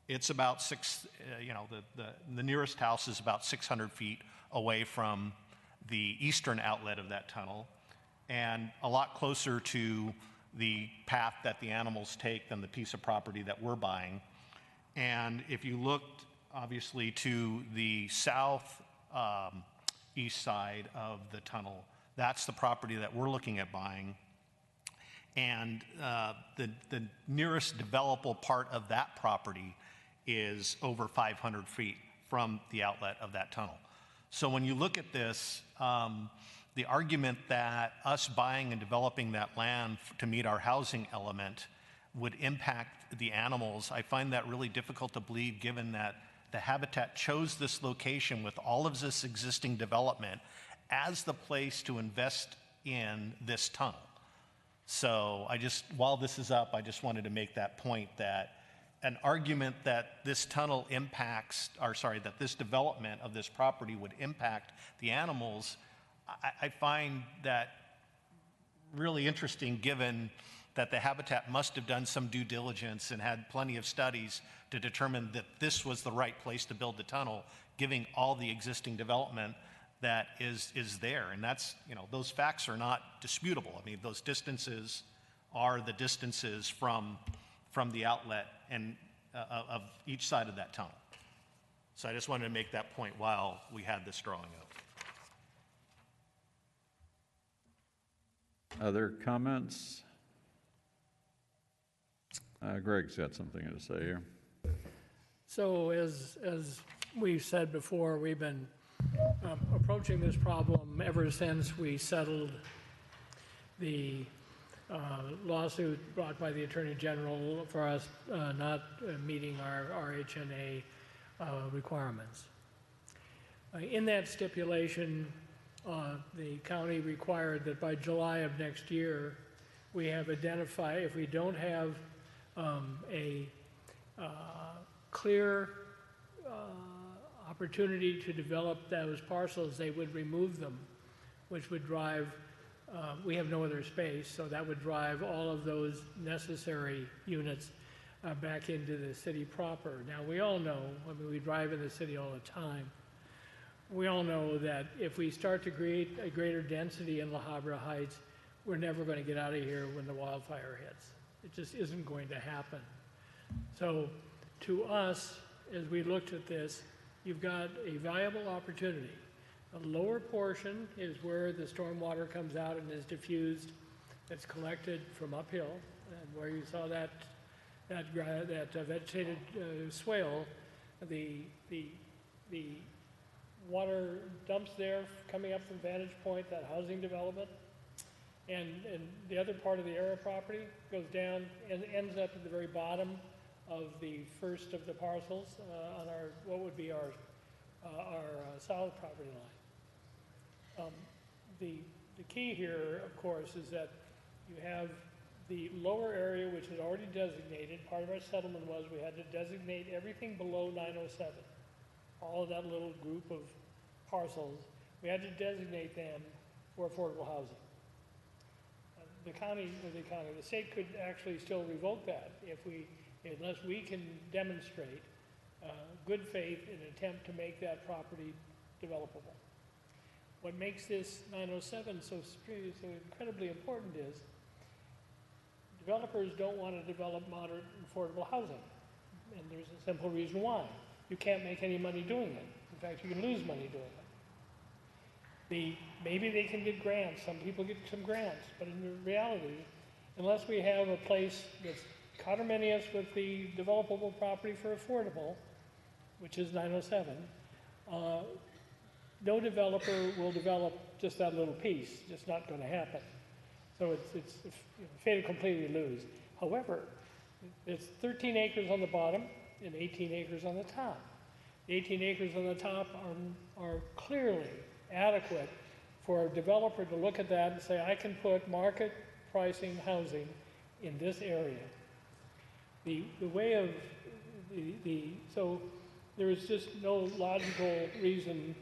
C: It's about the nearest house is about 600 feet away from the eastern outlet of that tunnel, and a lot closer to the path that the animals take than the piece of property that we're buying. And if you looked, obviously, to the south east side of the tunnel, that's the property that we're looking at buying. And the nearest developable part of that property is over 500 feet from the outlet of that tunnel. So when you look at this, the argument that us buying and developing that land to meet our housing element would impact the animals, I find that really difficult to believe, given that the habitat chose this location with all of this existing development as the place to invest in this tunnel. So while this is up, I just wanted to make that point, that an argument that this tunnel that this development of this property would impact the animals, I find that really interesting, given that the Habitat must have done some due diligence and had plenty of studies to determine that this was the right place to build the tunnel, giving all the existing development that is there. And that's, you know, those facts are not disputable. I mean, those distances are the distances from the outlet and of each side of that tunnel. So I just wanted to make that point while we had this drawing up.
A: Other comments? Greg's got something to say here.
F: So as we've said before, we've been approaching this problem ever since we settled the lawsuit brought by the Attorney General for us not meeting our RHNA requirements. In that stipulation, the county required that by July of next year, we have identified, if we don't have a clear opportunity to develop those parcels, they would remove them, which would drive, we have no other space, so that would drive all of those necessary units back into the city proper. Now, we all know, I mean, we drive in the city all the time, we all know that if we start to create a greater density in La Habra Heights, we're never going to get out of here when the wildfire hits. It just isn't going to happen. So to us, as we looked at this, you've got a valuable opportunity. The lower portion is where the stormwater comes out and is diffused. It's collected from uphill, and where you saw that vegetated swale, the water dumps there coming up from Vantage Point, that housing development, and the other part of the area property goes down and ends up at the very bottom of the first of the parcels on our, what would be our south property line. The key here, of course, is that you have the lower area, which is already designated. Part of our settlement was we had to designate everything below 907. All of that little group of parcels, we had to designate them for affordable housing. The state could actually still revoke that unless we can demonstrate good faith in an attempt to make that property developable. What makes this 907 so incredibly important is developers don't want to develop moderate and affordable housing. And there's a simple reason why. You can't make any money doing it. In fact, you can lose money doing it. Maybe they can get grants. Some people get some grants. But in reality, unless we have a place that's conterminous with the developable property for affordable, which is 907, no developer will develop just that little piece. It's just not going to happen. So it's fait accompli, you lose. However, it's 13 acres on the bottom and 18 acres on the top. The 18 acres on the top are clearly adequate for a developer to look at that and say, I can put market pricing housing in this area. The way of so there is just no logical reason.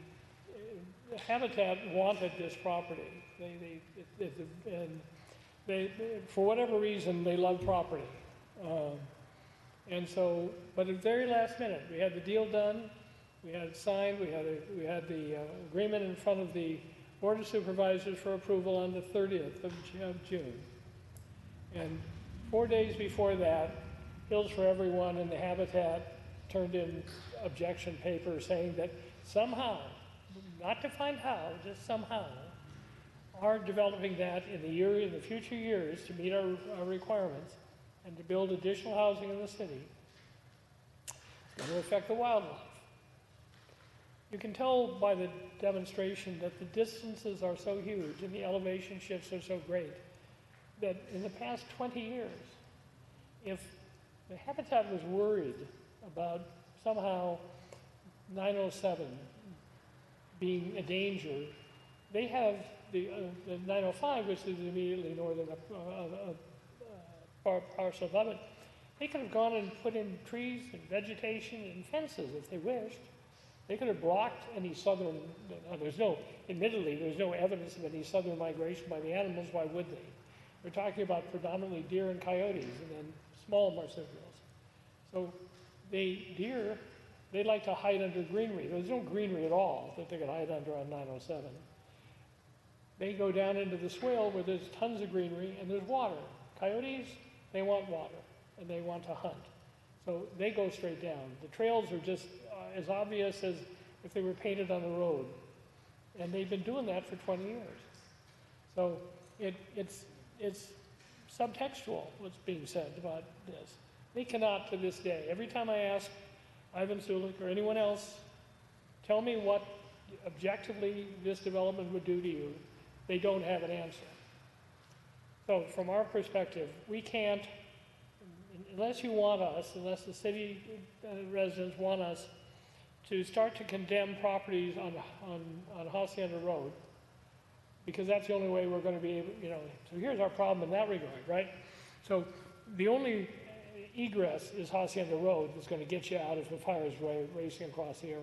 F: Habitat wanted this property. They for whatever reason, they love property. And so, but at the very last minute, we had the deal done, we had it signed, we had the agreement in front of the Board of Supervisors for approval on the 30th of June. And 4 days before that, Hills for Everyone and the Habitat turned in objection paper saying that somehow, not defined how, just somehow, are developing that in the future years to meet our requirements and to build additional housing in the city. It's going to affect the wildlife. You can tell by the demonstration that the distances are so huge and the elevation shifts are so great that in the past 20 years, if the Habitat was worried about somehow 907 being a danger, they have the 905, which is immediately northern parcel above it. They could have gone and put in trees and vegetation and fences if they wished. They could have blocked any southern, admittedly, there's no evidence of any southern migration by the animals. Why would they? They're talking about predominantly deer and coyotes and then small marsupials. So deer, they like to hide under greenery. There's no greenery at all that they can hide under on 907. They go down into the swale where there's tons of greenery and there's water. Coyotes, they want water and they want to hunt. So they go straight down. The trails are just as obvious as if they were painted on the road. And they've been doing that for 20 years. So it's subtextual what's being said about this. They cannot to this day. Every time I ask Ivan Sulik or anyone else, tell me what objectively this development would do to you, they don't have an answer. So from our perspective, we can't, unless you want us, unless the city residents want us to start to condemn properties on Hacienda Road, because that's the only way we're going to be able, so here's our problem in that regard, right? So the only egress is Hacienda Road that's going to get you out if the fire is racing across the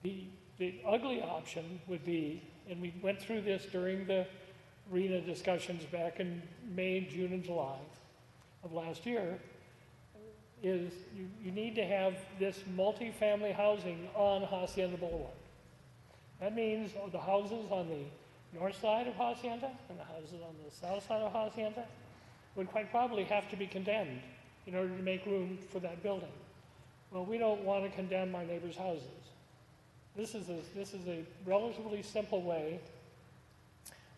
F: area. The ugly option would be, and we went through this during the RENA discussions back in May, June, and July of last year, is you need to have this multifamily housing on Hacienda Boulevard. That means the houses on the north side of Hacienda and the houses on the south side of Hacienda would quite probably have to be condemned in order to make room for that building. Well, we don't want to condemn our neighbors' houses. This is a relatively simple way,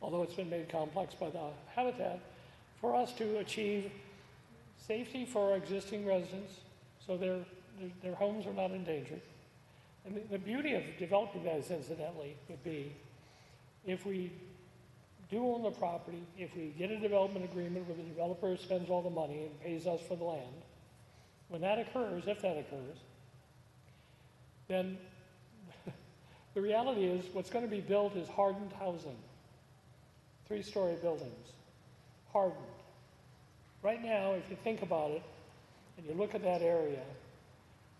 F: although it's been made complex by the habitat, for us to achieve safety for our existing residents so their homes are not endangered. And the beauty of developing that, incidentally, would be if we do own the property, if we get a development agreement where the developer spends all the money and pays us for the land, when that occurs, if that occurs, then the reality is what's going to be built is hardened housing, 3-story buildings, hardened. Right now, if you think about it, and you look at that area,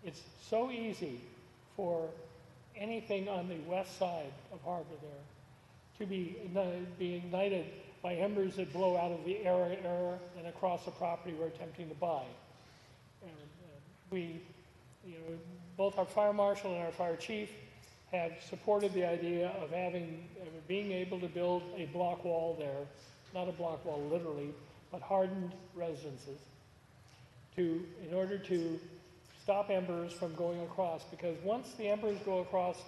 F: it's so easy for anything on the west side of Habra there to be ignited by embers that blow out of the area and across the property we're attempting to buy. We, both our fire marshal and our fire chief have supported the idea of being able to build a block wall there, not a block wall literally, but hardened residences in order to stop embers from going across, because once the embers go across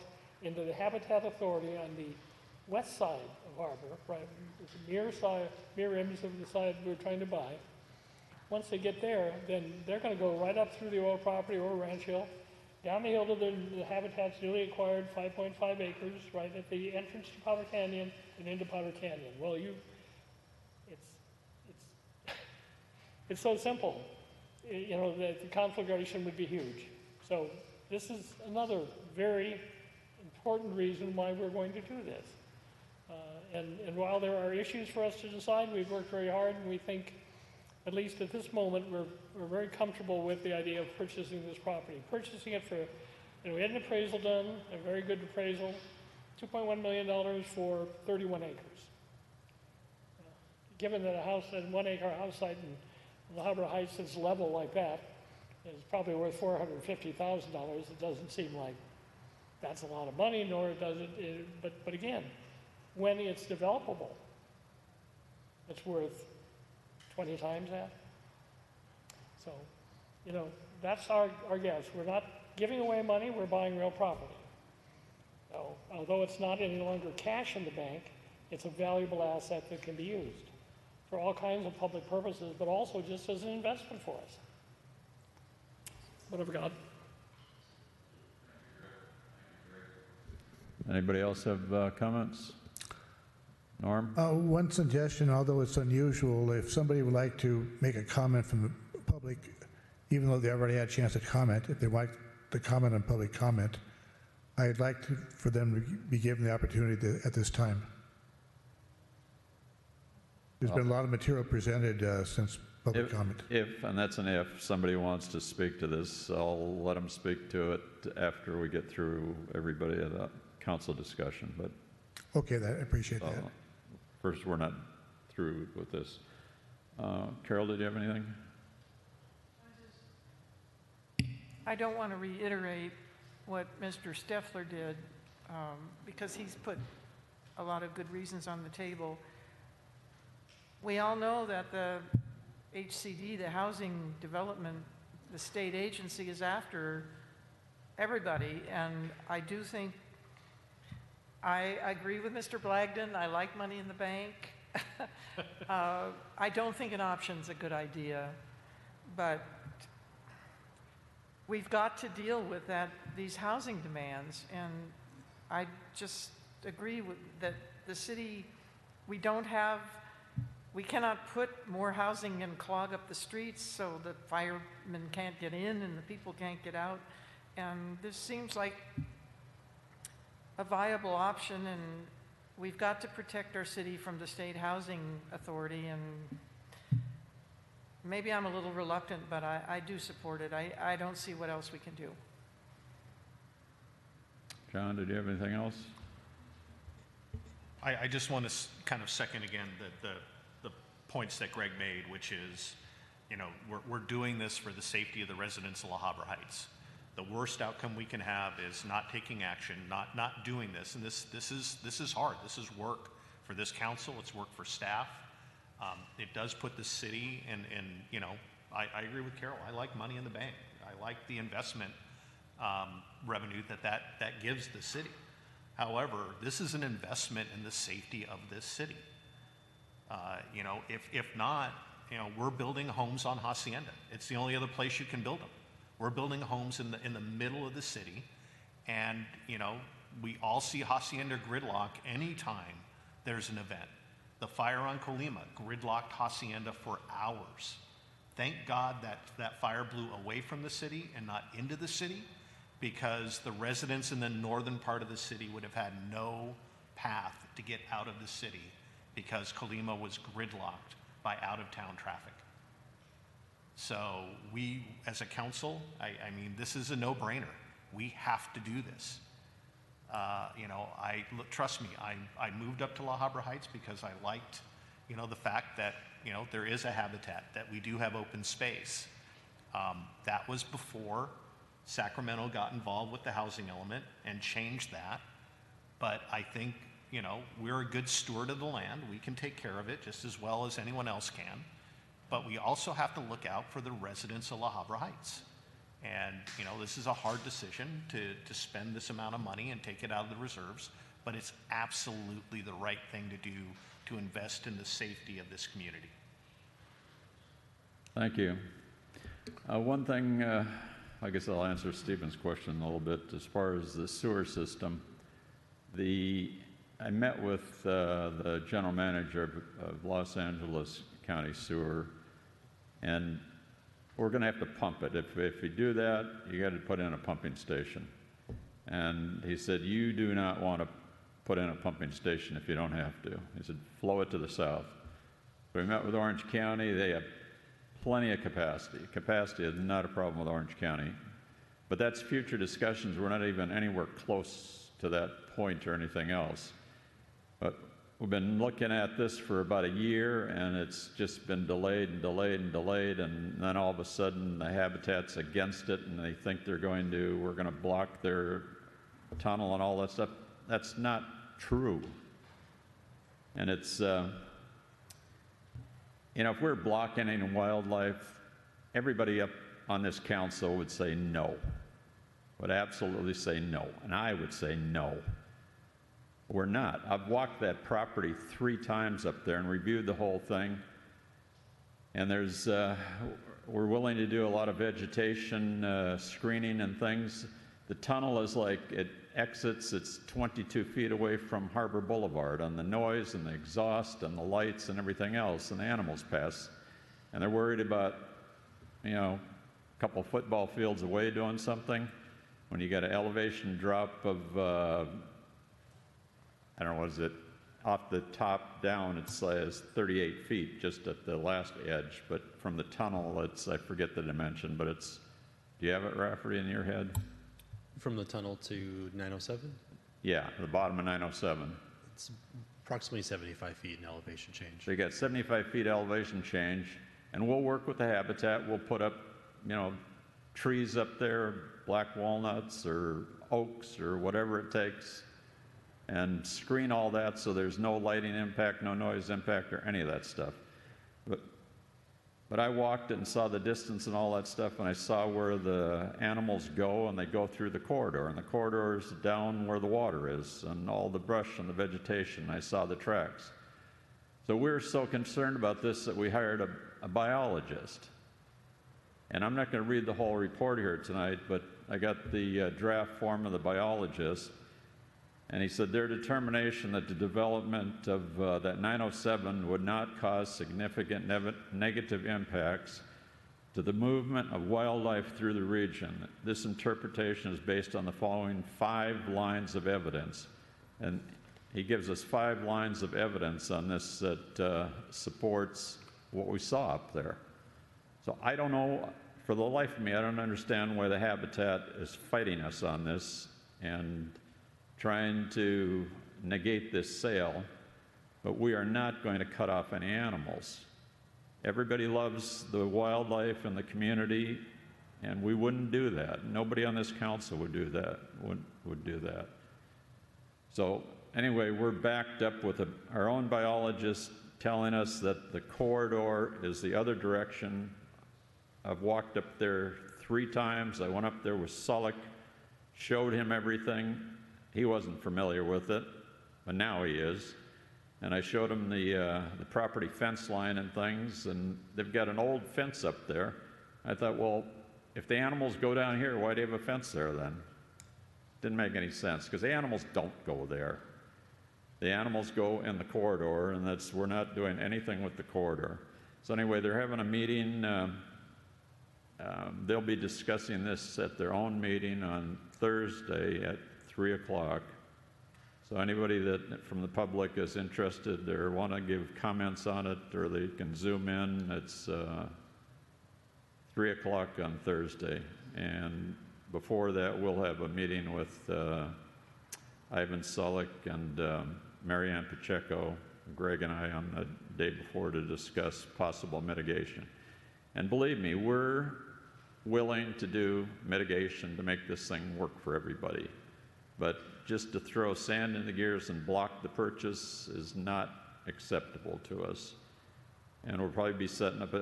F: into the Habitat Authority on the west side of Habra, right, it's a mirror image of the side we're trying to buy. Once they get there, then they're going to go right up through the oil property or Ranch Hill, down the hill to the Habitat's newly acquired 5.5 acres, right at the entrance to Powder Canyon and into Powder Canyon. Well, it's so simple. The conflagration would be huge. So this is another very important reason why we're going to do this. And while there are issues for us to decide, we've worked very hard, and we think, at least at this moment, we're very comfortable with the idea of purchasing this property. Purchasing it for, we had an appraisal done, a very good appraisal, $2.1 million for 31 acres. Given that a 1 acre house site in La Habra Heights is level like that, is probably worth $450,000. It doesn't seem like that's a lot of money, nor does it, but again, when it's developable, it's worth 20 times that. So, that's our guess. We're not giving away money, we're buying real property. So, although it's not any longer cash in the bank, it's a valuable asset that can be used for all kinds of public purposes, but also just as an investment for us. What have we got?
A: Anybody else have comments? Norm?
H: One suggestion, although it's unusual, if somebody would like to make a comment from the public, even though they already had a chance to comment, if they like to comment on public comment, I'd like for them to be given the opportunity at this time. There's been a lot of material presented since public comment.
A: And that's an if, somebody wants to speak to this, I'll let them speak to it after we get through everybody at the council discussion. But
H: okay, I appreciate that.
A: First, we're not through with this. Carol, did you have anything?
I: I don't want to reiterate what Mr. Steffler did, because he's put a lot of good reasons on the table. We all know that the HCD, the Housing Development, the state agency, is after everybody, and I do think, I agree with Mr. Blagden, I like money in the bank. I don't think an option's a good idea, but we've got to deal with these housing demands, and I just agree with that the city, we cannot put more housing and clog up the streets so the firemen can't get in and the people can't get out. And this seems like a viable option, and we've got to protect our city from the State Housing Authority. And maybe I'm a little reluctant, but I do support it. I don't see what else we can do.
A: John, did you have anything else?
C: I just want to kind of second again the points that Greg made, which is, you know, we're doing this for the safety of the residents of La Habra Heights. The worst outcome we can have is not taking action, not doing this. And this is hard. This is work for this council. It's work for staff. It does put the city in you know, I agree with Carol. I like money in the bank. I like the investment revenue that gives the city. However, this is an investment in the safety of this city. You know, if not, you know, we're building homes on Hacienda. It's the only other place you can build them. We're building homes in the middle of the city, and you know, we all see Hacienda gridlock anytime there's an event. The fire on Colima gridlocked Hacienda for hours. Thank God that fire blew away from the city and not into the city, because the residents in the northern part of the city would have had no path to get out of the city because Colima was gridlocked by out-of-town traffic. So we, as a council, I mean, this is a no-brainer. We have to do this. You know, trust me, I moved up to La Habra Heights because I liked, you know, the fact that, you know, there is a habitat, that we do have open space. That was before Sacramento got involved with the housing element and changed that. But I think, you know, we're a good steward of the land. We can take care of it just as well as anyone else can. But we also have to look out for the residents of La Habra Heights. And, you know, this is a hard decision to spend this amount of money and take it out of the reserves, but it's absolutely the right thing to do to invest in the safety of this community.
A: Thank you. One thing, I guess I'll answer Stephen's question a little bit as far as the sewer system. I met with the general manager of Los Angeles County Sewer, and we're going to have to pump it. If you do that, you got to put in a pumping station. And he said, you do not want to put in a pumping station if you don't have to. He said, flow it to the south. So we met with Orange County. They have plenty of capacity. Capacity is not a problem with Orange County. But that's future discussions. We're not even anywhere close to that point or anything else. But we've been looking at this for about a year, and it's just been delayed and delayed and delayed, and then all of a sudden the habitat's against it, and they think we're going to block their tunnel and all that stuff. That's not true. And it's, you know, if we're blocking any wildlife, everybody up on this council would say no, would absolutely say no, and I would say no. We're not. I've walked that property 3 times up there and reviewed the whole thing. And we're willing to do a lot of vegetation screening and things. The tunnel is like, it exits, it's 22 feet away from Harbor Boulevard on the noise and the exhaust and the lights and everything else, and the animals pass. And they're worried about, you know, a couple of football fields away doing something. When you got an elevation drop of, I don't know, what is it? Off the top down, it says 38 feet just at the last edge. But from the tunnel, it's, I forget the dimension, but it's, do you have it, Rafferty, in your head?
D: From the tunnel to 907?
A: Yeah, the bottom of 907.
D: It's approximately 75 feet in elevation change.
A: So you got 75 feet elevation change, and we'll work with the habitat. We'll put up, trees up there, black walnuts or oaks or whatever it takes, and screen all that so there's no lighting impact, no noise impact, or any of that stuff. But I walked it and saw the distance and all that stuff, and I saw where the animals go, and they go through the corridor, and the corridor is down where the water is, and all the brush and the vegetation. I saw the tracks. So we were so concerned about this that we hired a biologist. And I'm not going to read the whole report here tonight, but I got the draft form of the biologist, and he said their determination that the development of that 907 would not cause significant negative impacts to the movement of wildlife through the region. This interpretation is based on the following 5 lines of evidence. And he gives us 5 lines of evidence on this that supports what we saw up there. So I don't know, for the life of me, I don't understand why the habitat is fighting us on this and trying to negate this sale, but we are not going to cut off any animals. Everybody loves the wildlife and the community, and we wouldn't do that. Nobody on this council would do that. Would do that. So anyway, we're backed up with our own biologist telling us that the corridor is the other direction. I've walked up there 3 times. I went up there with Sullick, showed him everything. He wasn't familiar with it, but now he is. And I showed him the property fence line and things, and they've got an old fence up there. I thought, well, if the animals go down here, why do you have a fence there then? Didn't make any sense, because the animals don't go there. The animals go in the corridor, and we're not doing anything with the corridor. So anyway, they're having a meeting. They'll be discussing this at their own meeting on Thursday at 3 o'clock. So anybody that from the public is interested or want to give comments on it, or they can zoom in, it's 3 o'clock on Thursday. And before that, we'll have a meeting with Ivan Sullick and Marianne Pacheco, Greg and I on the day before to discuss possible mitigation. And believe me, we're willing to do mitigation to make this thing work for everybody. But just to throw sand in the gears and block the purchase is not acceptable to us. And we'll probably be setting up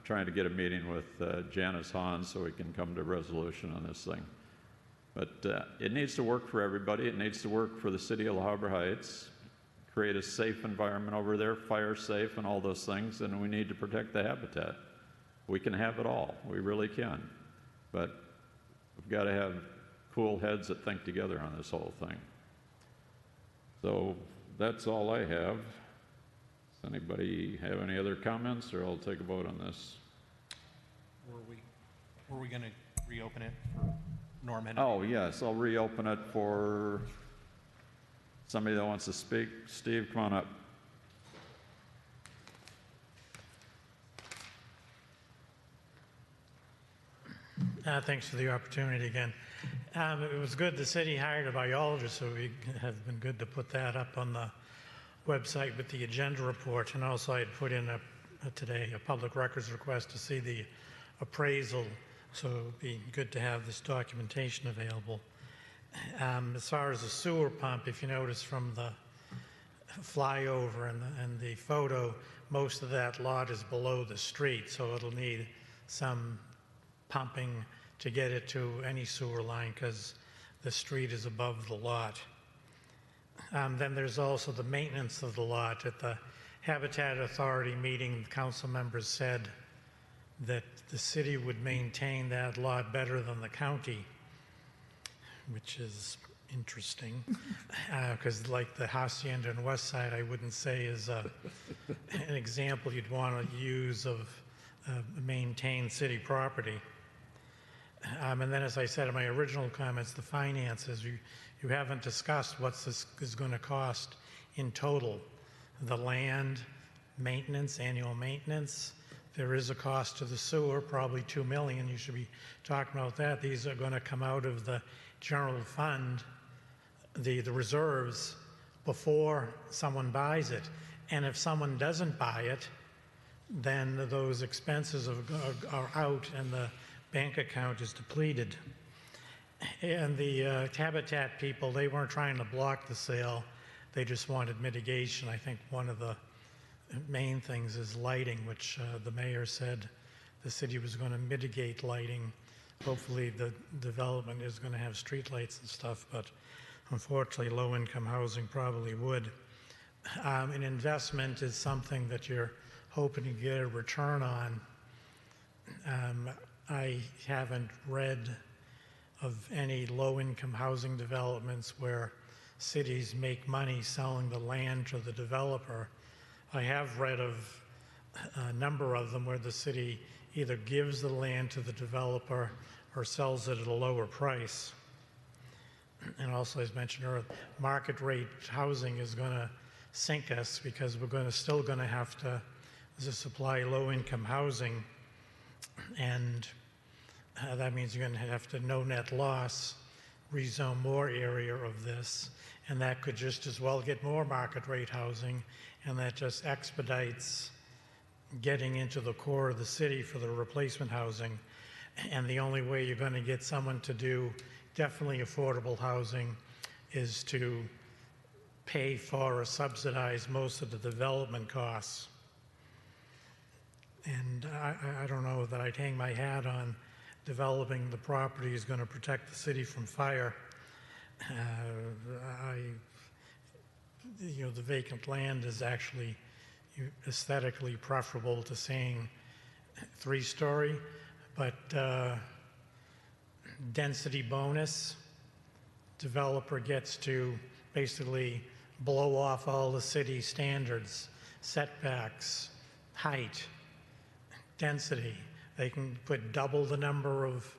A: trying to get a meeting with Janice Hahn so we can come to a resolution on this thing. But it needs to work for everybody. It needs to work for the city of La Habra Heights, create a safe environment over there, fire safe and all those things, and we need to protect the habitat. We can have it all. We really can. But we've got to have cool heads that think together on this whole thing. So that's all I have. Does anybody have any other comments, or I'll take a vote on this?
C: Were we going to reopen it for Norman?
A: Oh, yes, I'll reopen it for somebody that wants to speak. Steve, come on up.
J: Thanks for the opportunity again. It was good the city hired a biologist, so we have been good to put that up on the website with the agenda report. And also I had put in today a public records request to see the appraisal, so it would be good to have this documentation available. As far as the sewer pump, if you notice from the flyover and the photo, most of that lot is below the street, so it'll need some pumping to get it to any sewer line because the street is above the lot. Then there's also the maintenance of the lot. At the Habitat Authority meeting, the council members said that the city would maintain that lot better than the county, which is interesting, because like the Hacienda and West Side, I wouldn't say is an example you'd want to use of maintained city property. And then, as I said in my original comments, the finances, you haven't discussed what this is going to cost in total. The land, maintenance, annual maintenance. There is a cost to the sewer, probably $2 million. You should be talking about that. These are going to come out of the general fund, the reserves, before someone buys it. And if someone doesn't buy it, then those expenses are out and the bank account is depleted. And the Habitat people, they weren't trying to block the sale. They just wanted mitigation. I think one of the main things is lighting, which the mayor said the city was going to mitigate lighting. Hopefully the development is going to have streetlights and stuff, but unfortunately low-income housing probably would. An investment is something that you're hoping to get a return on. I haven't read of any low-income housing developments where cities make money selling the land to the developer. I have read of a number of them where the city either gives the land to the developer or sells it at a lower price. And also, as mentioned earlier, market rate housing is going to sink us because we're still going to have to supply low-income housing, and that means you're going to have to, no net loss, rezone more area of this, and that could just as well get more market rate housing, and that just expedites getting into the core of the city for the replacement housing. And the only way you're going to get someone to do definitely affordable housing is to pay for or subsidize most of the development costs. And I don't know that I'd hang my hat on developing the property is going to protect the city from fire. The vacant land is actually aesthetically preferable to saying 3-story, but density bonus, developer gets to basically blow off all the city standards, setbacks, height, density. They can put double the number of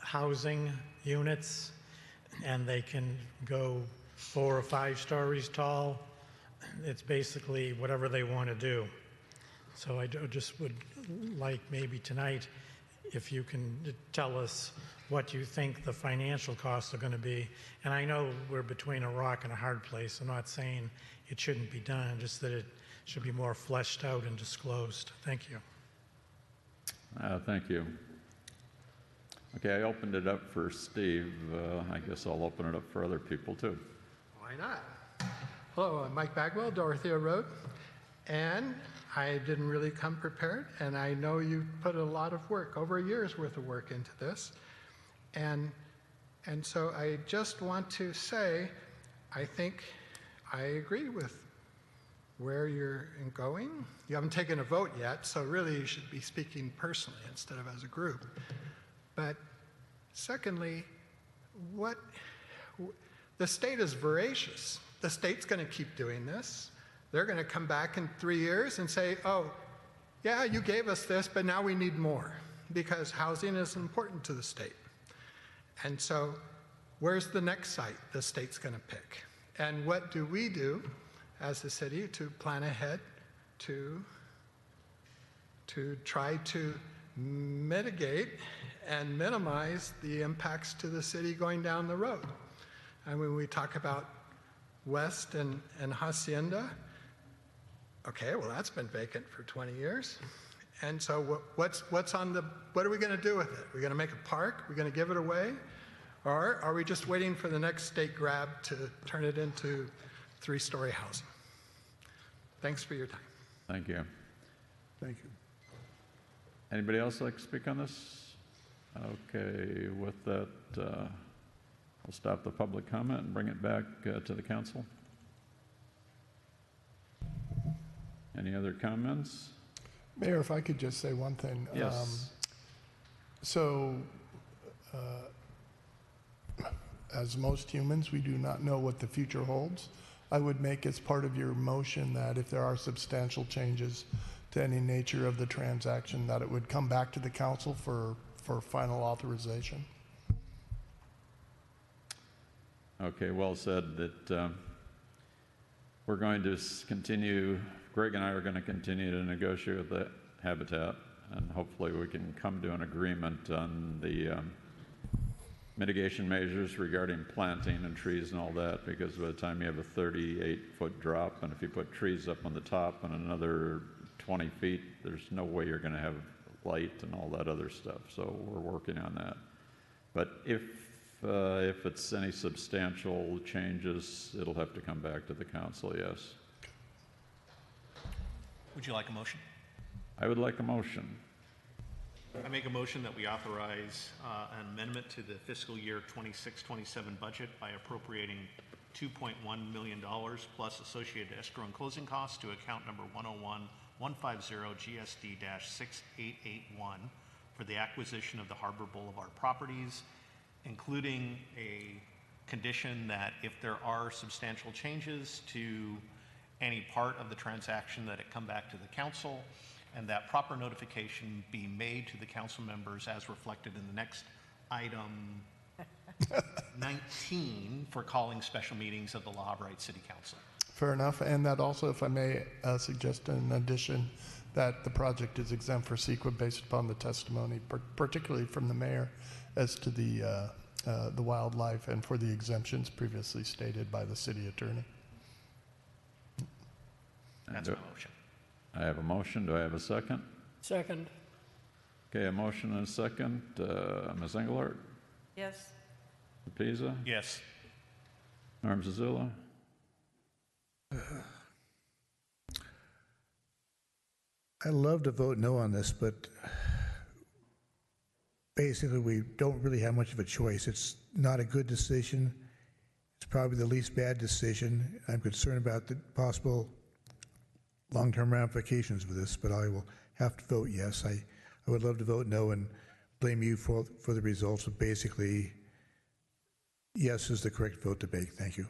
J: housing units, and they can go 4 or 5 stories tall. It's basically whatever they want to do. So I just would like maybe tonight if you can tell us what you think the financial costs are going to be. And I know we're between a rock and a hard place. I'm not saying it shouldn't be done, just that it should be more fleshed out and disclosed. Thank you.
A: Thank you. Okay, I opened it up for Steve. I guess I'll open it up for other people too.
L: Why not? Hello, I'm Mike Bagwell, Dorothea Road. And I didn't really come prepared, and I know you put a lot of work, over a year's worth of work into this. And so I just want to say, I think I agree with where you're going. You haven't taken a vote yet, so really you should be speaking personally instead of as a group. But secondly, the state is voracious. The state's going to keep doing this. They're going to come back in 3 years and say, oh, yeah, you gave us this, but now we need more, because housing is important to the state. And so where's the next site the state's going to pick? And what do we do as a city to plan ahead to try to mitigate and minimize the impacts to the city going down the road? And when we talk about West and Hacienda, okay, well, that's been vacant for 20 years. And so what are we going to do with it? Are we going to make a park? Are we going to give it away? Or are we just waiting for the next state grab to turn it into 3-story housing? Thanks for your time.
A: Thank you.
H: Thank you.
A: Anybody else like to speak on this? Okay, with that, we'll stop the public comment and bring it back to the council. Any other comments?
B: Mayor, if I could just say one thing.
A: Yes.
B: As most humans, we do not know what the future holds. I would make as part of your motion that if there are substantial changes to any nature of the transaction, that it would come back to the council for final authorization.
A: Okay, well said. That we're going to continue, Greg and I are going to continue to negotiate with the Habitat, and hopefully we can come to an agreement on the mitigation measures regarding planting and trees and all that, because by the time you have a 38-foot drop, and if you put trees up on the top and another 20 feet, there's no way you're going to have light and all that other stuff. So we're working on that. But if it's any substantial changes, it'll have to come back to the council, yes.
C: Would you like a motion?
A: I would like a motion.
C: I make a motion that we authorize an amendment to the fiscal year 26-27 budget by appropriating $2.1 million plus associated escrow and closing costs to account number 101-150 GSD-6881 for the acquisition of the Harbor Boulevard properties, including a condition that if there are substantial changes to any part of the transaction, that it come back to the council, and that proper notification be made to the council members as reflected in the next item 19 for calling special meetings of the La Habra City Council.
B: Fair enough. And that also, if I may suggest in addition, that the project is exempt for CEQA based upon the testimony, particularly from the mayor, as to the wildlife and for the exemptions previously stated by the city attorney.
C: That's my motion.
A: I have a motion. Do I have a second?
F: Second.
A: Okay, a motion and a second. Ms. Engelhardt?
I: Yes.
A: Pisa?
C: Yes.
A: Norm Zazula?
H: I'd love to vote no on this, but basically we don't really have much of a choice. It's not a good decision. It's probably the least bad decision. I'm concerned about the possible long-term ramifications of this, but I will have to vote yes. I would love to vote no and blame you for the results, but basically yes is the correct vote to make. Thank you.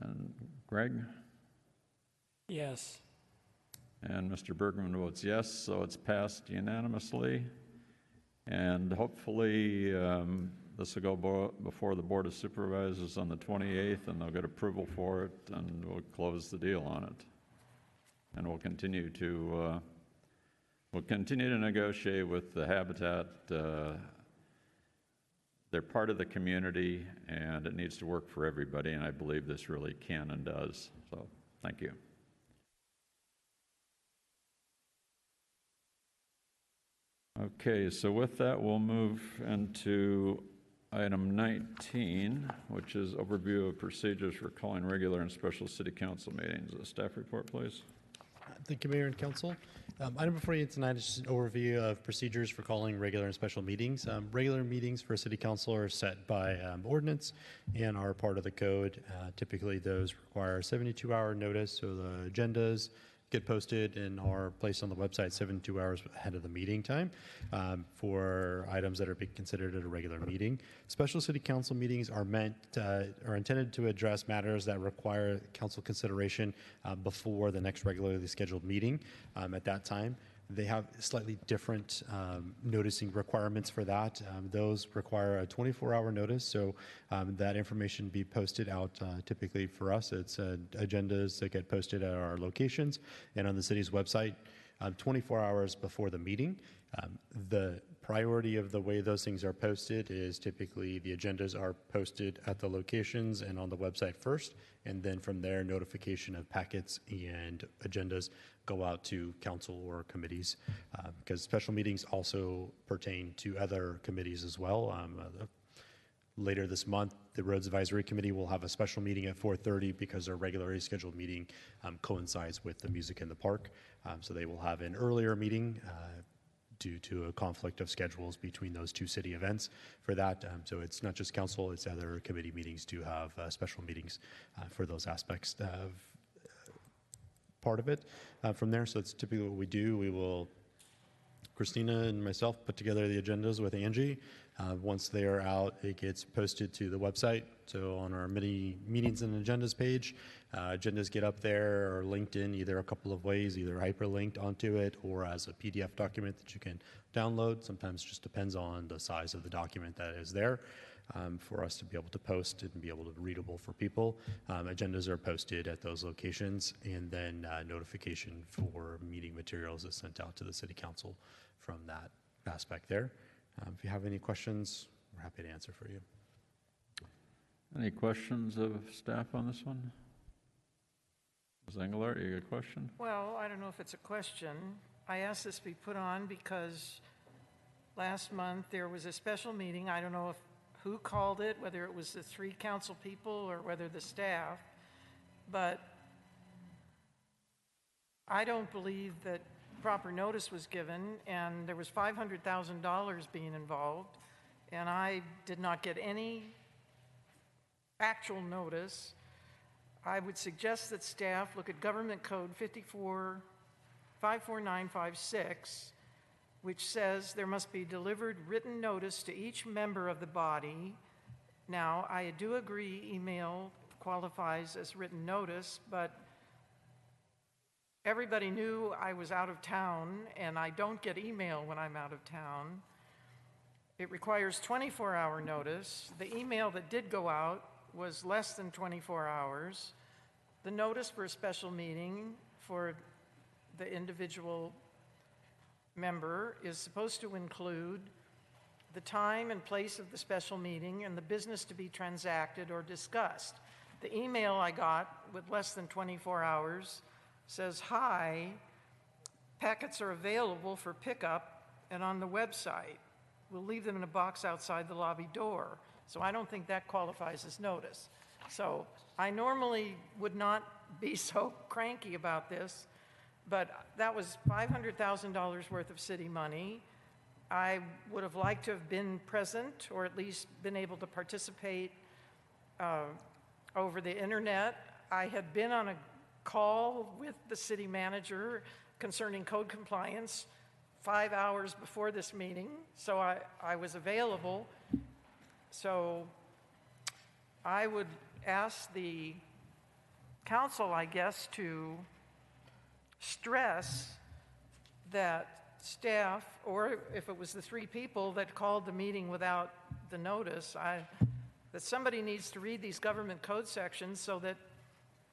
A: And Greg?
F: Yes.
A: And Mr. Bergman votes yes, so it's passed unanimously. And hopefully this will go before the Board of Supervisors on the 28th, and they'll get approval for it, and we'll close the deal on it. And we'll continue to negotiate with the Habitat. They're part of the community, and it needs to work for everybody, and I believe this really can and does. So, thank you. Okay, so with that, we'll move into item 19, which is overview of procedures for calling regular and special city council meetings. A staff report, please.
D: Thank you, Mayor and Council. Item before you tonight is just an overview of procedures for calling regular and special meetings. Regular meetings for City Council are set by ordinance and are part of the code. Typically, those require 72-hour notice, so the agendas get posted and are placed on the website 72 hours ahead of the meeting time for items that are being considered at a regular meeting. Special city council meetings are intended to address matters that require council consideration before the next regularly scheduled meeting. At that time, they have slightly different noticing requirements for that. Those require a 24-hour notice, so that information be posted out. Typically for us, it's agendas that get posted at our locations and on the city's website 24 hours before the meeting. The priority of the way those things are posted is typically the agendas are posted at the locations and on the website first, and then from there notification of packets and agendas go out to council or committees, because special meetings also pertain to other committees as well. Later this month, the Roads Advisory Committee will have a special meeting at 4:30 because their regularly scheduled meeting coincides with the Music in the Park. So they will have an earlier meeting due to a conflict of schedules between those two city events for that. So it's not just council, it's other committee meetings to have special meetings for those aspects of part of it from there. So it's typically what we do. We will, Christina and myself, put together the agendas with Angie. Once they are out, it gets posted to the website. So on our mini meetings and agendas page, agendas get up there or linked in either a couple of ways, either hyperlinked onto it or as a PDF document that you can download. Sometimes it just depends on the size of the document that is there for us to be able to post it and be able to readable for people. Agendas are posted at those locations, and then notification for meeting materials is sent out to the city council from that aspect there. If you have any questions we're happy to answer for you.
A: Any questions of staff on this one? Ms. Engelhardt, you got a question?
I: Well, I don't know if it's a question. I asked this be put on because last month there was a special meeting. I don't know who called it, whether it was the 3 council people or whether the staff, but I don't believe that proper notice was given, and there was $500,000 being involved, and I did not get any actual notice. I would suggest that staff look at Government Code 54956, which says there must be delivered written notice to each member of the body. Now, I do agree email qualifies as written notice, but everybody knew I was out of town, and I don't get email when I'm out of town. It requires 24-hour notice. The email that did go out was less than 24 hours. The notice for a special meeting for the individual member is supposed to include the time and place of the special meeting and the business to be transacted or discussed. The email I got with less than 24 hours says, "Hi, packets are available for pickup and on the website. We'll leave them in a box outside the lobby door." So I don't think that qualifies as notice. So I normally would not be so cranky about this, but that was $500,000 worth of city money. I would have liked to have been present, or at least been able to participate over the internet. I had been on a call with the city manager concerning code compliance 5 hours before this meeting, so I was available. So I would ask the council, I guess, to stress that staff, or if it was the 3 people that called the meeting without the notice, that somebody needs to read these government code sections so that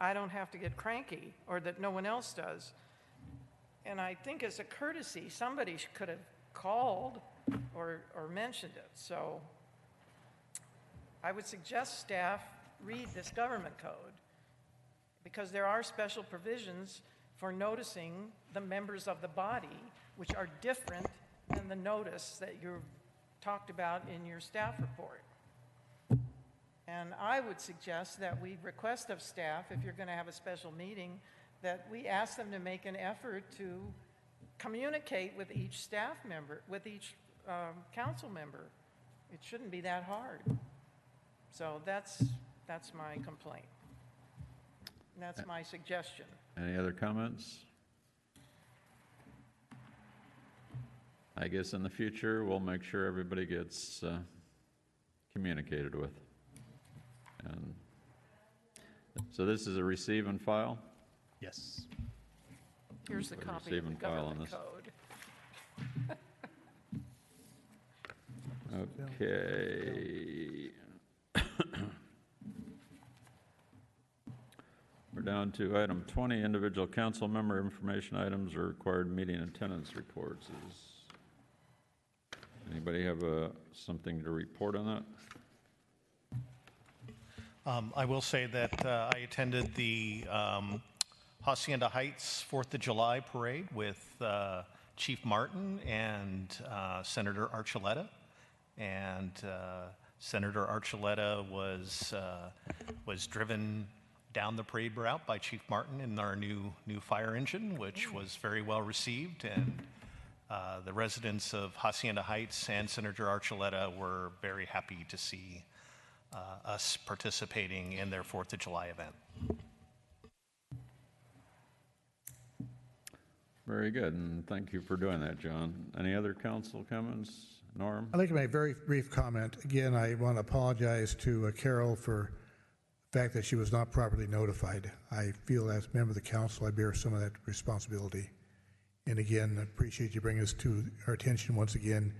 I: I don't have to get cranky, or that no one else does. And I think as a courtesy, somebody could have called or mentioned it. So I would suggest staff read this government code, because there are special provisions for noticing the members of the body, which are different than the notice that you talked about in your staff report. And I would suggest that we request of staff, if you're going to have a special meeting, that we ask them to make an effort to communicate with each staff member, with each council member. It shouldn't be that hard. So that's my complaint. And that's my suggestion.
A: Any other comments? I guess in the future, we'll make sure everybody gets communicated with. And so this is a receive and file?
D: Yes.
I: Here's the
A: We'll
I: copy
A: receive
I: of the
A: and file on
I: government
A: this.
I: code.
A: Okay. We're down to item 20, individual council member information items or required meeting attendance reports. Anybody have something to report on that?
C: I will say that I attended the Hacienda Heights 4th of July parade with Chief Martin and Senator Archuleta. And Senator Archuleta was driven down the parade route by Chief Martin in our new fire engine, which was very well received. And the residents of Hacienda Heights and Senator Archuleta were very happy to see us participating in their 4th of July event.
A: Very good, and thank you for doing that, John. Any other council comments? Norm?
H: I'd like to make a very brief comment. Again, I want to apologize to Carol for the fact that she was not properly notified. I feel as a member of the council, I bear some of that responsibility. And again, I appreciate you bringing this to our attention once again,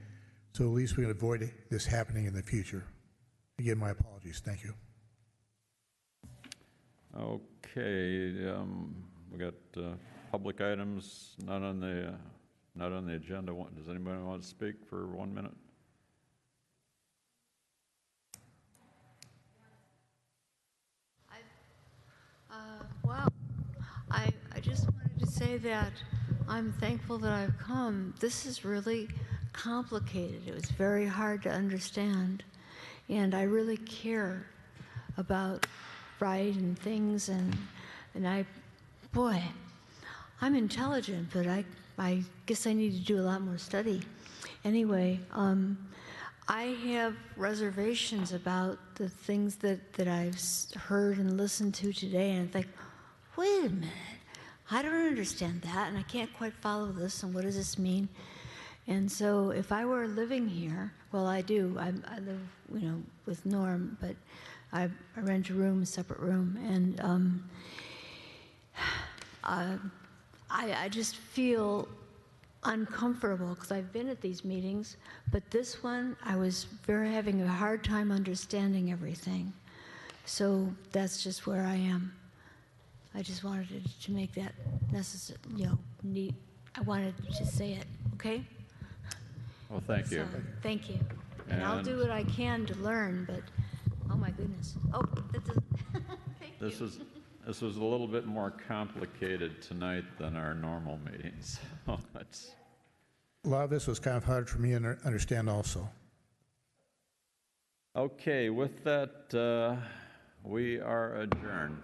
H: so at least we can avoid this happening in the future. Again, my apologies. Thank you.
A: Okay, we got public items not on the agenda. Does anybody want to speak for 1 minute?
M: say that I'm thankful that I've come. This is really complicated. It was very hard to understand. And I really care about right and things. And boy, I'm intelligent, but I guess I need to do a lot more study. Anyway, I have reservations about the things that I've heard and listened to today, and I think, wait a minute, I don't understand that, and I can't quite follow this, and what does this mean? And so if I were living here, well, I do. I live, with Norm, but I rent a room, a separate room, and I just feel uncomfortable because I've been at these meetings, but this one I was having a hard time understanding everything. So that's just where I am. I just wanted to make that necessary, neat. I wanted to say it, okay?
A: Well, thank you.
M: So, thank you. And I'll do what I can to learn, but oh my goodness. Oh, that doesn't. Thank you.
A: This was a little bit more complicated tonight than our normal meetings. So
H: a lot of this was kind of hard for me to understand also.
A: okay, with that, we are adjourned.